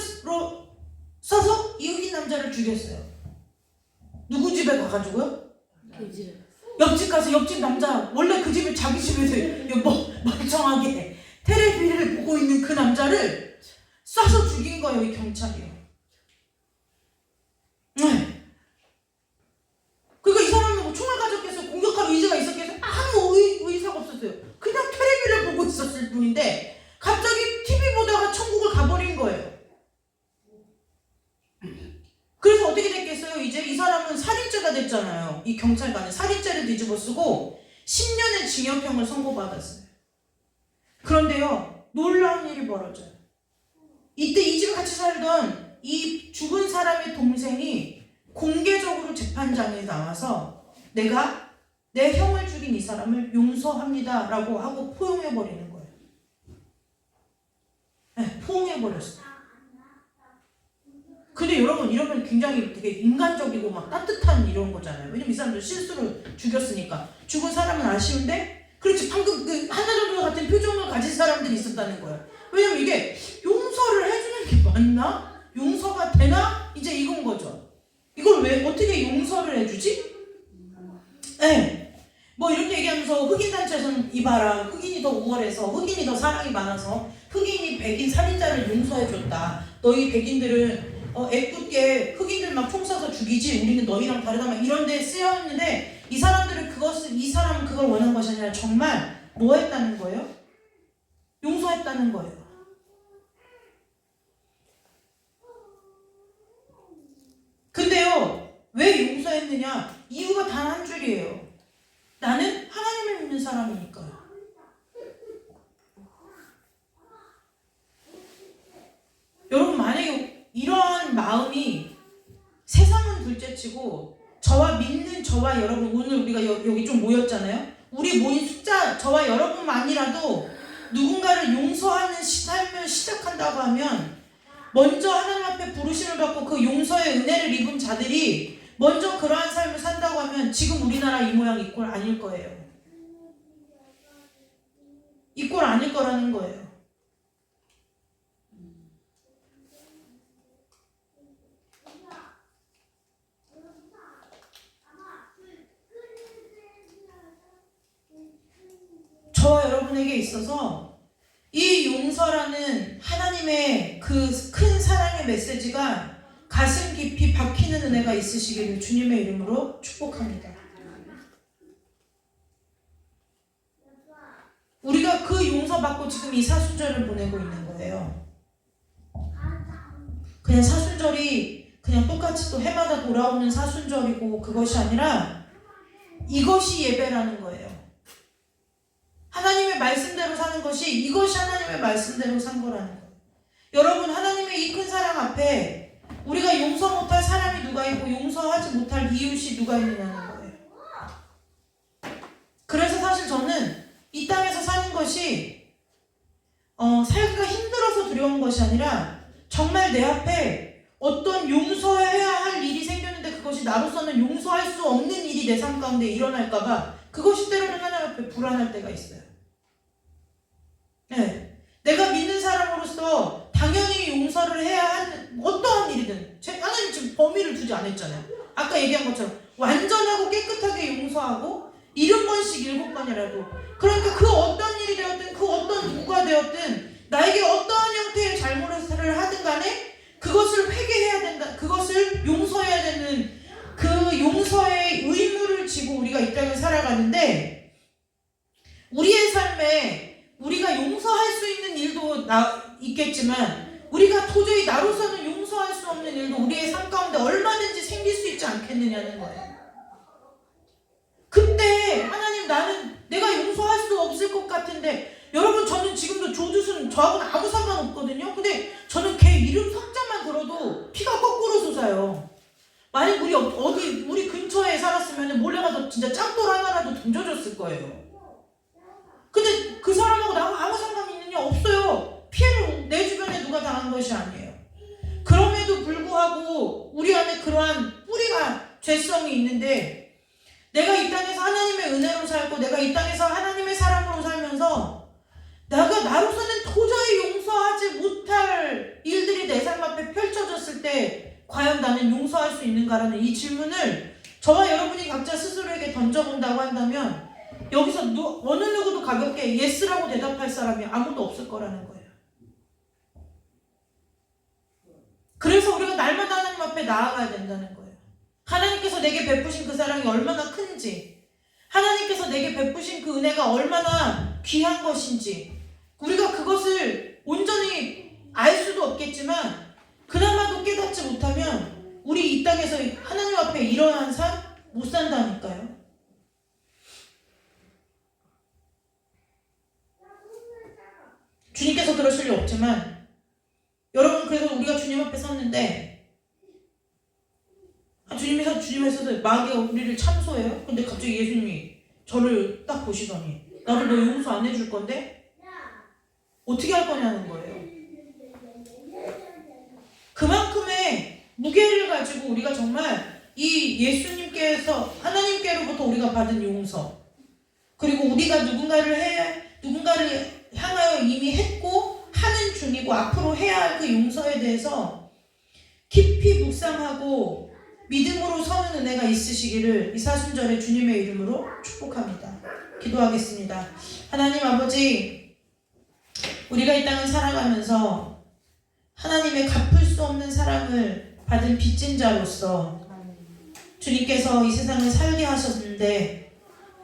쏴서 이 흑인 남자를 죽였어요. 누구 집에 가가지고요? 옆집 가서 옆집 남자, 원래 그 집에 자기 집에서 멀쩡하게 텔레비를 보고 있는 그 남자를 쏴서 죽인 거예요. 이 경찰이요. 네. 그러니까 이 사람은 뭐 총을 가졌겠어요? 공격할 의지가 있었겠어요? 아무 의사가 없었어요. 그냥 텔레비를 보고 있었을 뿐인데 갑자기 TV 보다가 천국을 가버린 거예요. 그래서 어떻게 됐겠어요? 이제 이 사람은 살인죄가 됐잖아요. 이 경찰관은 살인죄를 뒤집어 쓰고 10년의 징역형을 선고받았어요. 그런데요, 놀라운 일이 벌어져요. 이때 이 집에 같이 살던 이 죽은 사람의 동생이 공개적으로 재판장에 나와서 내가 내 형을 죽인 이 사람을 용서합니다 라고 하고 포용해버리는 거예요. 네, 포용해버렸어요. 근데 여러분, 이러면 굉장히 되게 인간적이고 막 따뜻한 이런 거잖아요. 왜냐면 이 사람들 실수로 죽였으니까. 죽은 사람은 아쉬운데, 그렇지, 방금 그 한나정도 같은 표정을 가진 사람들이 있었다는 거예요. 왜냐면 이게 용서를 해주는 게 맞나? 용서가 되나? 이제 이건 거죠. 이걸 왜 어떻게 용서를 해주지? 네. 뭐 이렇게 얘기하면서 흑인 단체에서는 이봐라, 흑인이 더 우월해서, 흑인이 더 사랑이 많아서 흑인이 백인 살인자를 용서해줬다. 너희 백인들은 애꿎게 흑인들 막 총 쏴서 죽이지 우리는 너희랑 다르다, 막 이런 데 쓰여있는데 이 사람은 그걸 원한 것이 아니라 정말 뭐 했다는 거예요? 용서했다는 거예요. 근데요, 왜 용서했느냐? 이유가 단 한 줄이에요. 나는 하나님을 믿는 사람이니까요. 여러분, 만약에 이러한 마음이 세상은 둘째치고 저와 여러분, 오늘 우리가 여기 좀 모였잖아요. 우리 모인 숫자, 저와 여러분만이라도 누군가를 용서하는 삶을 시작한다고 하면 먼저 하나님 앞에 부르심을 받고 그 용서의 은혜를 입은 자들이 먼저 그러한 삶을 산다고 하면 지금 우리나라 이 모양 이 꼴 아닐 거예요. 이 꼴 아닐 거라는 거예요. 저와 여러분에게 있어서 이 용서라는 하나님의 그 큰 사랑의 메시지가 가슴 깊이 박히는 은혜가 있으시기를 주님의 이름으로 축복합니다. 우리가 그 용서받고 지금 이 사순절을 보내고 있는 거예요. 그냥 사순절이 그냥 똑같이 또 해마다 돌아오는 사순절이고 그것이 아니라 이것이 예배라는 거예요. 하나님의 말씀대로 사는 것이 이것이 하나님의 말씀대로 산 거라는 거예요. 여러분, 하나님의 이 큰 사랑 앞에 우리가 용서 못할 사람이 누가 있고 용서하지 못할 이웃이 누가 있느냐는 거예요. 그래서 사실 저는 이 땅에서 사는 것이 살기가 힘들어서 두려운 것이 아니라 정말 내 앞에 어떤 용서해야 할 일이 생겼는데 그것이 나로서는 용서할 수 없는 일이 내 삶 가운데 일어날까봐 그것이 때로는 하나님 앞에 불안할 때가 있어요. 네. 내가 믿는 사람으로서 당연히 용서를 해야 하는 어떠한 일이든 하나님 지금 범위를 두지 않았잖아요. 아까 얘기한 것처럼 완전하고 깨끗하게 용서하고 70번씩 7번이라도, 그러니까 그 어떤 일이 되었든 그 어떤 누가 되었든 나에게 어떠한 형태의 잘못을 하든 간에 그것을 회개해야 된다, 그것을 용서해야 되는 그 용서의 의무를 지고 우리가 이 땅을 살아가는데, 우리의 삶에 우리가 용서할 수 있는 일도 있겠지만 우리가 도저히 나로서는 용서할 수 없는 일도 우리의 삶 가운데 얼마든지 생길 수 있지 않겠느냐는 거예요. 그때 하나님, 나는 내가 용서할 수 없을 것 같은데, 여러분 저는 지금도 조두순 저하고는 아무 상관없거든요. 근데 저는 걔 이름 석자만 들어도 피가 거꾸로 솟아요. 만약 우리 근처에 살았으면 몰래 가서 진짜 짱돌 하나라도 던져줬을 거예요. 근데 그 사람하고 나하고 아무 상관이 있느냐? 없어요. 피해를 내 주변에 누가 당한 것이 아니에요. 그럼에도 불구하고 우리 안에 그러한 뿌리가 죄성이 있는데, 내가 이 땅에서 하나님의 은혜로 살고 내가 이 땅에서 하나님의 사랑으로 살면서 내가 나로서는 도저히 용서하지 못할 일들이 내 삶 앞에 펼쳐졌을 때 과연 나는 용서할 수 있는가라는 이 질문을 저와 여러분이 각자 스스로에게 던져본다고 한다면, 여기서 어느 누구도 가볍게 예스라고 대답할 사람이 아무도 없을 거라는 거예요. 그래서 우리가 날마다 하나님 앞에 나아가야 된다는 거예요. 하나님께서 내게 베푸신 그 사랑이 얼마나 큰지, 하나님께서 내게 베푸신 그 은혜가 얼마나 귀한 것인지, 우리가 그것을 온전히 알 수도 없겠지만 그나마도 깨닫지 못하면 우리 이 땅에서 하나님 앞에 이러한 삶 못 산다니까요. 주님께서 그러실 리 없지만, 여러분, 그래서 우리가 주님 앞에 섰는데 주님께서 마귀가 우리를 참소해요. 근데 갑자기 예수님이 저를 딱 보시더니, 나도 너 용서 안 해줄 건데 어떻게 할 거냐는 거예요. 그만큼의 무게를 가지고 우리가 정말 이 예수님께서 하나님께로부터 우리가 받은 용서, 그리고 우리가 누군가를 향하여 이미 했고 하는 중이고 앞으로 해야 할 그 용서에 대해서 깊이 묵상하고 믿음으로 서는 은혜가 있으시기를 이 사순절에 주님의 이름으로 축복합니다. 기도하겠습니다. 하나님 아버지, 우리가 이 땅을 살아가면서 하나님의 갚을 수 없는 사랑을 받은 빚진 자로서 주님께서 이 세상을 살게 하셨는데,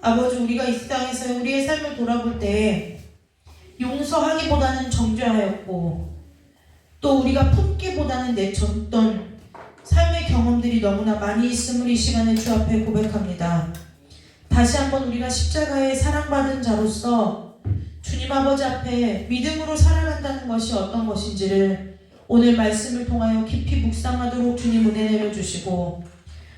아버지, 우리가 이 땅에서 우리의 삶을 돌아볼 때 용서하기보다는 정죄하였고, 또 우리가 품기보다는 내쳤던 삶의 경험들이 너무나 많이 있음을 이 시간에 주 앞에 고백합니다. 다시 한번 우리가 십자가에 사랑받은 자로서 주님 아버지 앞에 믿음으로 살아간다는 것이 어떤 것인지를 오늘 말씀을 통하여 깊이 묵상하도록 주님 은혜 내려주시고,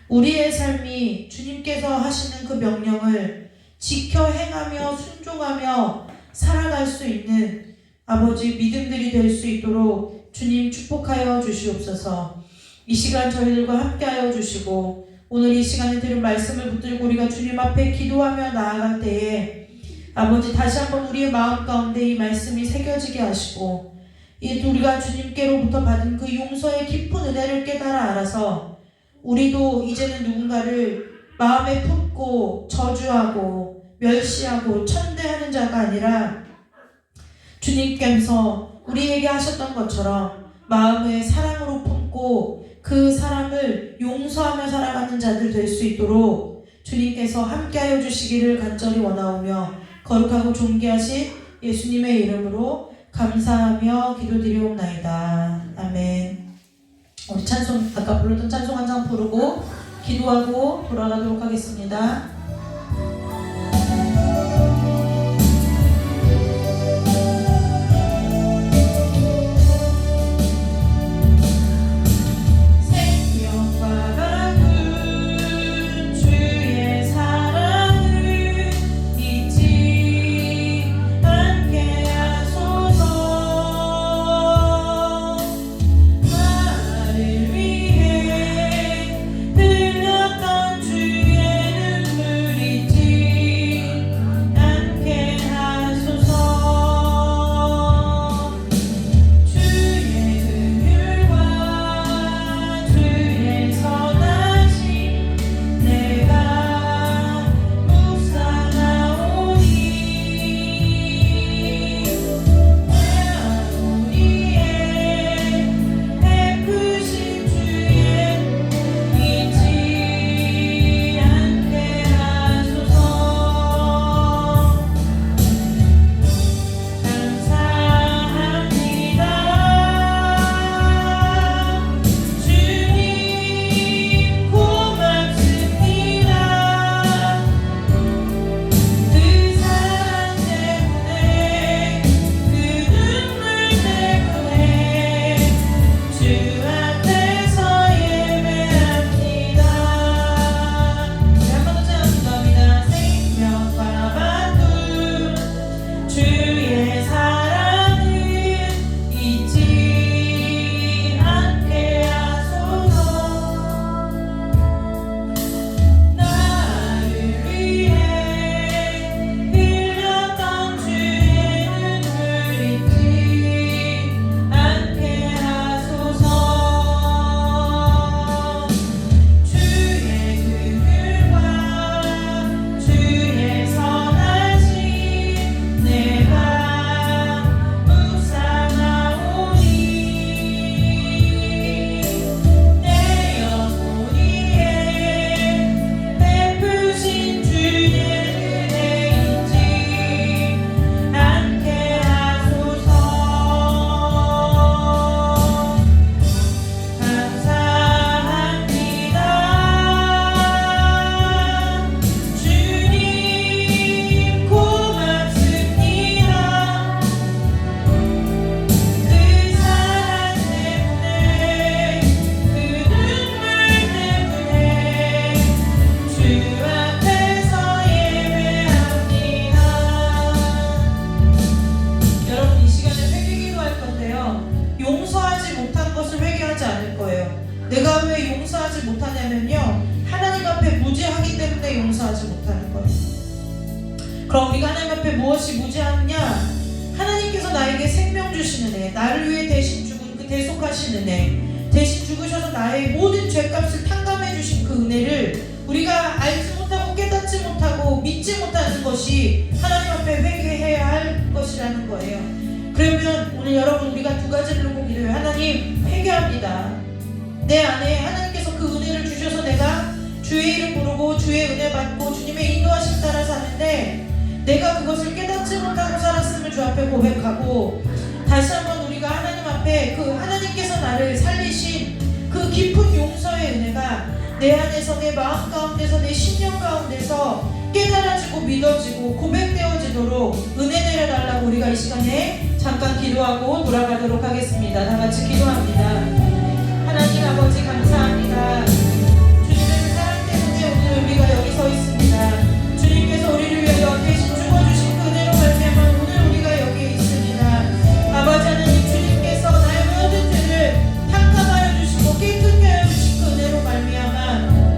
우리의 삶이 주님께서 하시는 그 명령을 지켜 행하며 순종하며 살아갈 수 있는 아버지 믿음들이 될 수 있도록 주님 축복하여 주시옵소서. 이 시간 저희들과 함께하여 주시고, 오늘 이 시간에 들은 말씀을 붙들고 우리가 주님 앞에 기도하며 나아갈 때에 아버지, 다시 한번 우리의 마음 가운데 이 말씀이 새겨지게 하시고, 이 우리가 주님께로부터 받은 그 용서의 깊은 은혜를 깨달아 알아서 우리도 이제는 누군가를 마음에 품고 저주하고 멸시하고 천대하는 자가 아니라 주님께서 우리에게 하셨던 것처럼 마음에 사랑으로 품고 그 사람을 용서하며 살아가는 자들 될 수 있도록 주님께서 함께하여 주시기를 간절히 원하오며, 거룩하고 존귀하신 예수님의 이름으로 감사하며 기도드리옵나이다. 아멘. 우리 찬송, 아까 불렀던 찬송 한 장 부르고 기도하고 돌아가도록 하겠습니다. 나를 위해 흘렸던 주의 눈물 주의 선하심 내가 묵상하오니 내 영혼 위에 베푸신 주의 은혜인지 않게 하소서. 감사합니다. 주님 고맙습니다. 그 사랑 때문에 그 눈물 때문에 주 앞에서 예배합니다. 여러분 이 시간에 회개 기도할 건데요. 용서하지 못한 것을 회개하지 않을 거예요. 내가 왜 용서하지 못하냐면요. 하나님 앞에 무죄하기 때문에 용서하지 못하는 거예요. 그럼 우리가 하나님 앞에 무엇이 무죄하느냐? 하나님께서 나에게 생명 주시는 애, 나를 위해 대신 죽은 그 대속하신 은혜, 대신 죽으셔서 나의 모든 죄값을 탕감해 주신 그 은혜를 우리가 알지 못하고 깨닫지 못하고 믿지 못하는 것이 하나님 앞에 회개해야 할 것이라는 거예요. 그러면 오늘 여러분 우리가 두 가지를 놓고 기도해요. 하나님 회개합니다. 내 안에 하나님께서 그 은혜를 주셔서 내가 주의 이름 부르고 주의 은혜 받고 주님의 인도하심 따라 사는데 내가 그것을 깨닫지 못하고 살았음을 주 앞에 고백하고 다시 한번 우리가 하나님 앞에 그 하나님께서 나를 살리신 그 깊은 용서의 은혜가 내 안에서 내 마음 가운데서 내 심령 가운데서 깨달아지고 믿어지고 고백되어지도록 은혜 내려달라고 우리가 이 시간에 잠깐 기도하고 돌아가도록 하겠습니다. 다 같이 기도합니다. 하나님 아버지 감사합니다. 주님의 사랑 때문에 오늘 우리가 여기 서 있습니다. 주님께서 우리를 위하여 대신 죽어주신 그 은혜로 말미암아 오늘 우리가 여기에 있습니다. 아버지 하나님 주님께서 나의 모든 죄를 탕감하여 주시고 깨끗게 하여 주신 그 은혜로 말미암아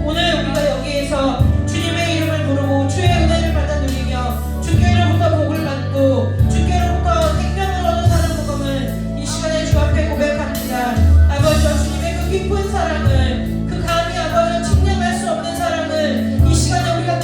오늘 우리가 여기에서 주님의 이름을 부르고 주의 은혜를 받아 누리며 주께로부터 복을 받고 주께로부터 생명을 얻은 사람 복음을 이 시간에 주 앞에 고백합니다. 아버지와 주님의 그 깊은 사랑을 그 감히 아버지와 측량할 수 없는 사랑을 이 시간에 우리가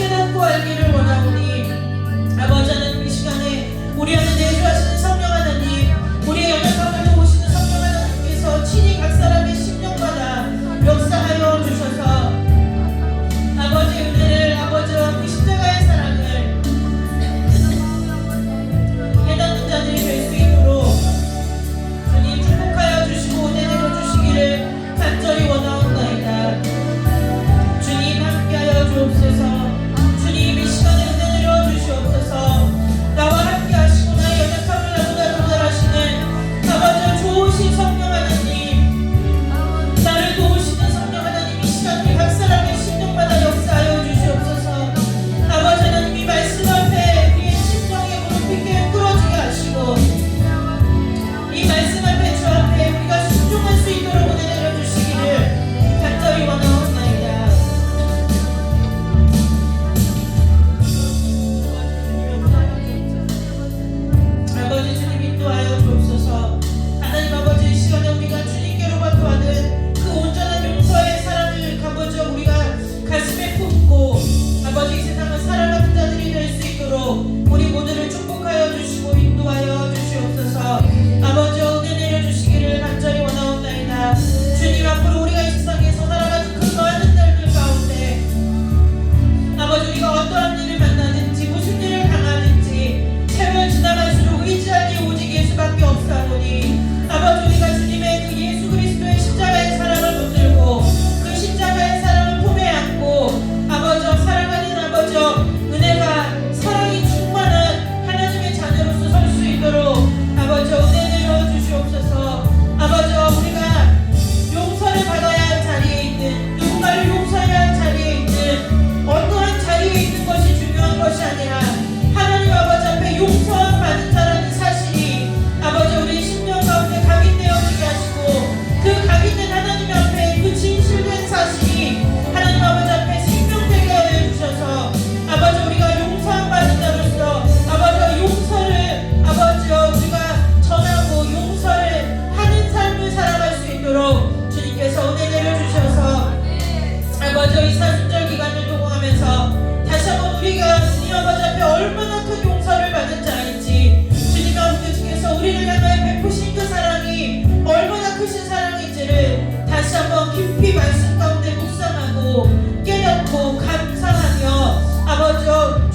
아버지 앞에 얼마나 큰 용서를 받은 자인지, 주님 아버지께서 우리를 향하여 베푸신 그 사랑이 얼마나 크신 사랑인지를 다시 한번 깊이 말씀 가운데 묵상하고 깨닫고 감사하며 아버지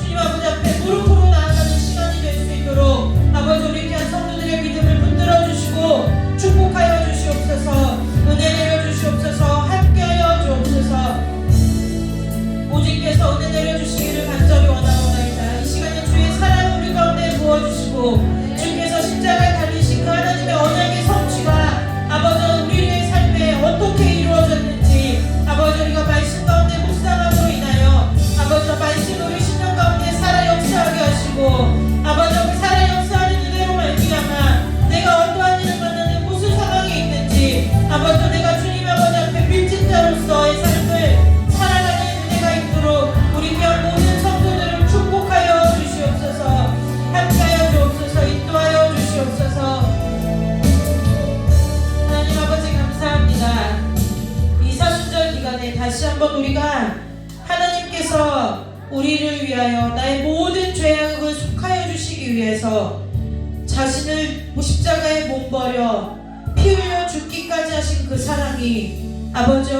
주님 아버지 앞에 무릎으로 나아가는 시간이 될 수 있도록 아버지 우리 귀한 성도들의 믿음을 붙들어 주시고 축복하여 주시옵소서. 은혜 내려 주시옵소서. 함께하여 주옵소서. 오직께서 은혜 내려 주시기를 간절히 원하옵나이다. 이 시간에 주의 사랑 우리 가운데 부어주시고 주께서 십자가에 달리신 그 하나님의 언약의 성취가 아버지 우리의 삶에 어떻게 이루어졌는지 아버지 우리가 말씀 가운데 묵상함으로 인하여 아버지 말씀 우리 신령 가운데 살아 역사하게 하시고 아버지 그 살아 역사하는 은혜로 말미암아 내가 어떠한 일을 만나는 무슨 상황이 있는지 아버지 내가 주님 아버지 앞에 빌진자로서의 삶을 살아가는 은혜가 있도록 우리 귀한 모든 성도들을 축복하여 주시옵소서. 함께하여 주옵소서. 인도하여 주시옵소서. 하나님 아버지 감사합니다. 이 사순절 기간에 다시 한번 우리가 하나님께서 우리를 위하여 나의 모든 죄악을 속하여 주시기 위해서 자신을 십자가에 몸버려 피 흘려 죽기까지 하신 그 사랑이 아버지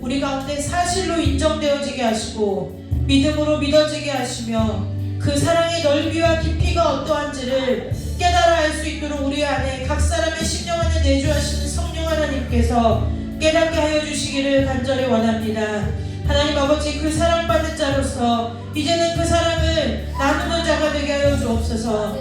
우리 가운데 사실로 인정되어지게 하시고 믿음으로 믿어지게 하시며 그 사랑의 넓이와 깊이가 어떠한지를 깨달아 알 수 있도록 우리 안에 각 사람의 심령 안에 내주하시는 성령 하나님께서 깨닫게 하여 주시기를 간절히 원합니다. 하나님 아버지 그 사랑받은 자로서 이제는 그 사랑을 나누는 자가 되게 하여 주옵소서.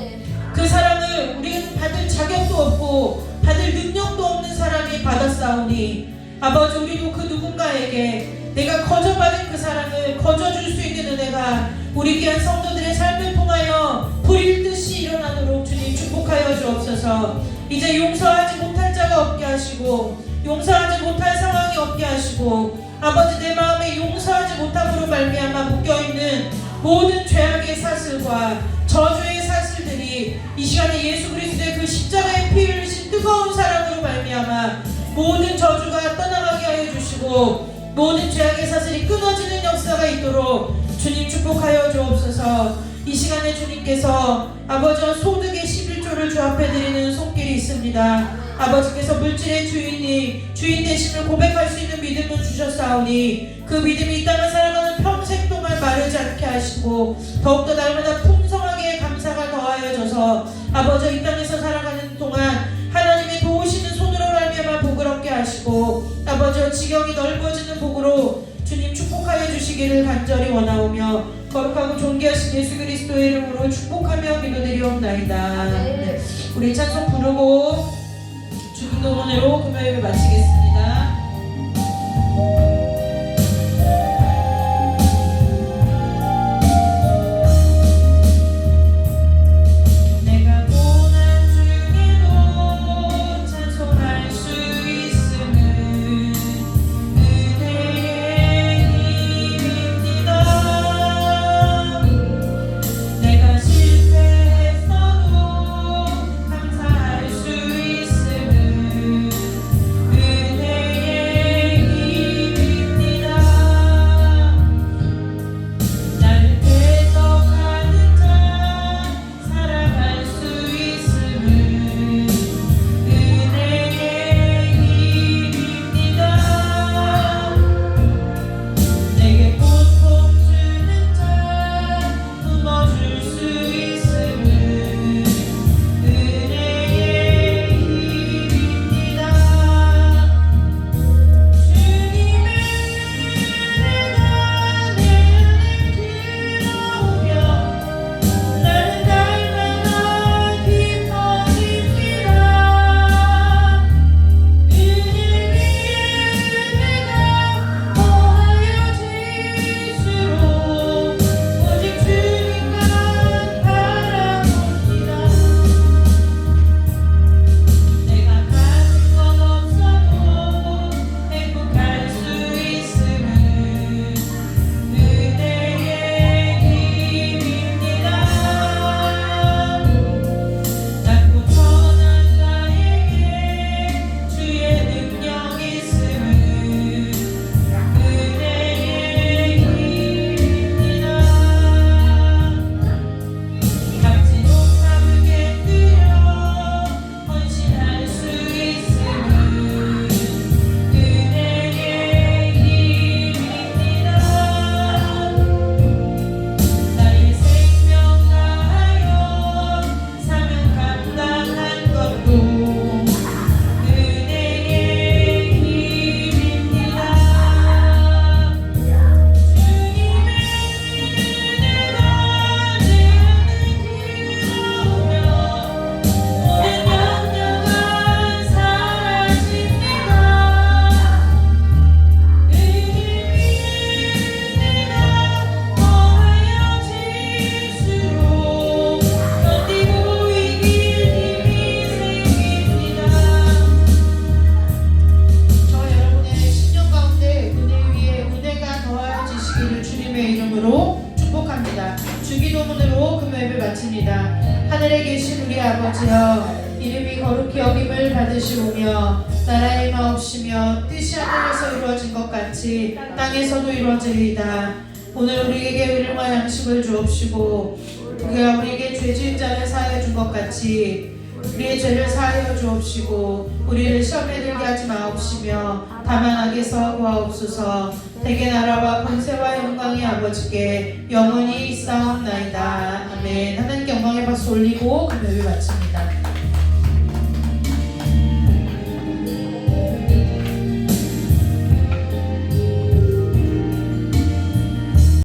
그 사랑을 우리는 받을 자격도 없고 받을 능력도 없는 사람이 받았사오니 아버지 우리도 그 누군가에게 내가 거저받은 그 사랑을 거저줄 수 있는 은혜가 우리 귀한 성도들의 삶을 통하여 불일 듯이 일어나도록 주님 축복하여 주옵소서. 이제 용서하지 못할 자가 없게 하시고 용서하지 못할 상황이 없게 하시고 아버지 내 마음에 용서하지 못함으로 말미암아 묶여있는 모든 죄악의 사슬과 저주의 사슬들이 이 시간에 예수 그리스도의 그 십자가에 피 흘리신 뜨거운 사랑으로 말미암아 모든 저주가 떠나가게 하여 주시고 모든 죄악의 사슬이 끊어지는 역사가 있도록 주님 축복하여 주옵소서. 이 시간에 주님께서 아버지 소득의 11조를 주 앞에 드리는 손길이 있습니다. 아버지께서 물질의 주인 되심을 고백할 수 있는 믿음을 주셨사오니 그 믿음이 이 땅을 살아가는 평생 동안 마르지 않게 하시고 더욱더 날마다 풍성하게 감사가 더하여져서 아버지 이 땅에서 살아가는 동안 하나님의 도우시는 손으로 말미암아 복을 얻게 하시고 아버지 지경이 넓어지는 복으로 주님 축복하여 주시기를 간절히 원하오며 거룩하고 존귀하신 예수 그리스도의 이름으로 축복하며 기도드리옵나이다. 네. 우리 찬송 부르고 주기도문으로 금요일을 마치겠습니다. 내가 고난 중에도 찬송할 수 있음은 은혜의 힘입니다. 내가 실패했어도 감사할 수 있음은 은혜의 축복합니다. 주기도문으로 금요일을 마칩니다. 하늘에 계신 우리 아버지여, 이름이 거룩히 여김을 받으시오며 나라의 마옵시며 뜻이 하늘에서 이루어진 것 같이 땅에서도 이루어지리이다. 오늘 우리에게 일용할 양식을 주옵시고 우리가 우리에게 죄지은 자를 사하여 준 것 같이 우리의 죄를 사하여 주옵시고 우리를 시험에 들게 하지 마옵시며 다만 악에서 구하옵소서. 대개 나라와 권세와 영광이 아버지께 영원히 있사옵나이다. 아멘. 하나님께 영광의 박수 올리고 금요일 마칩니다.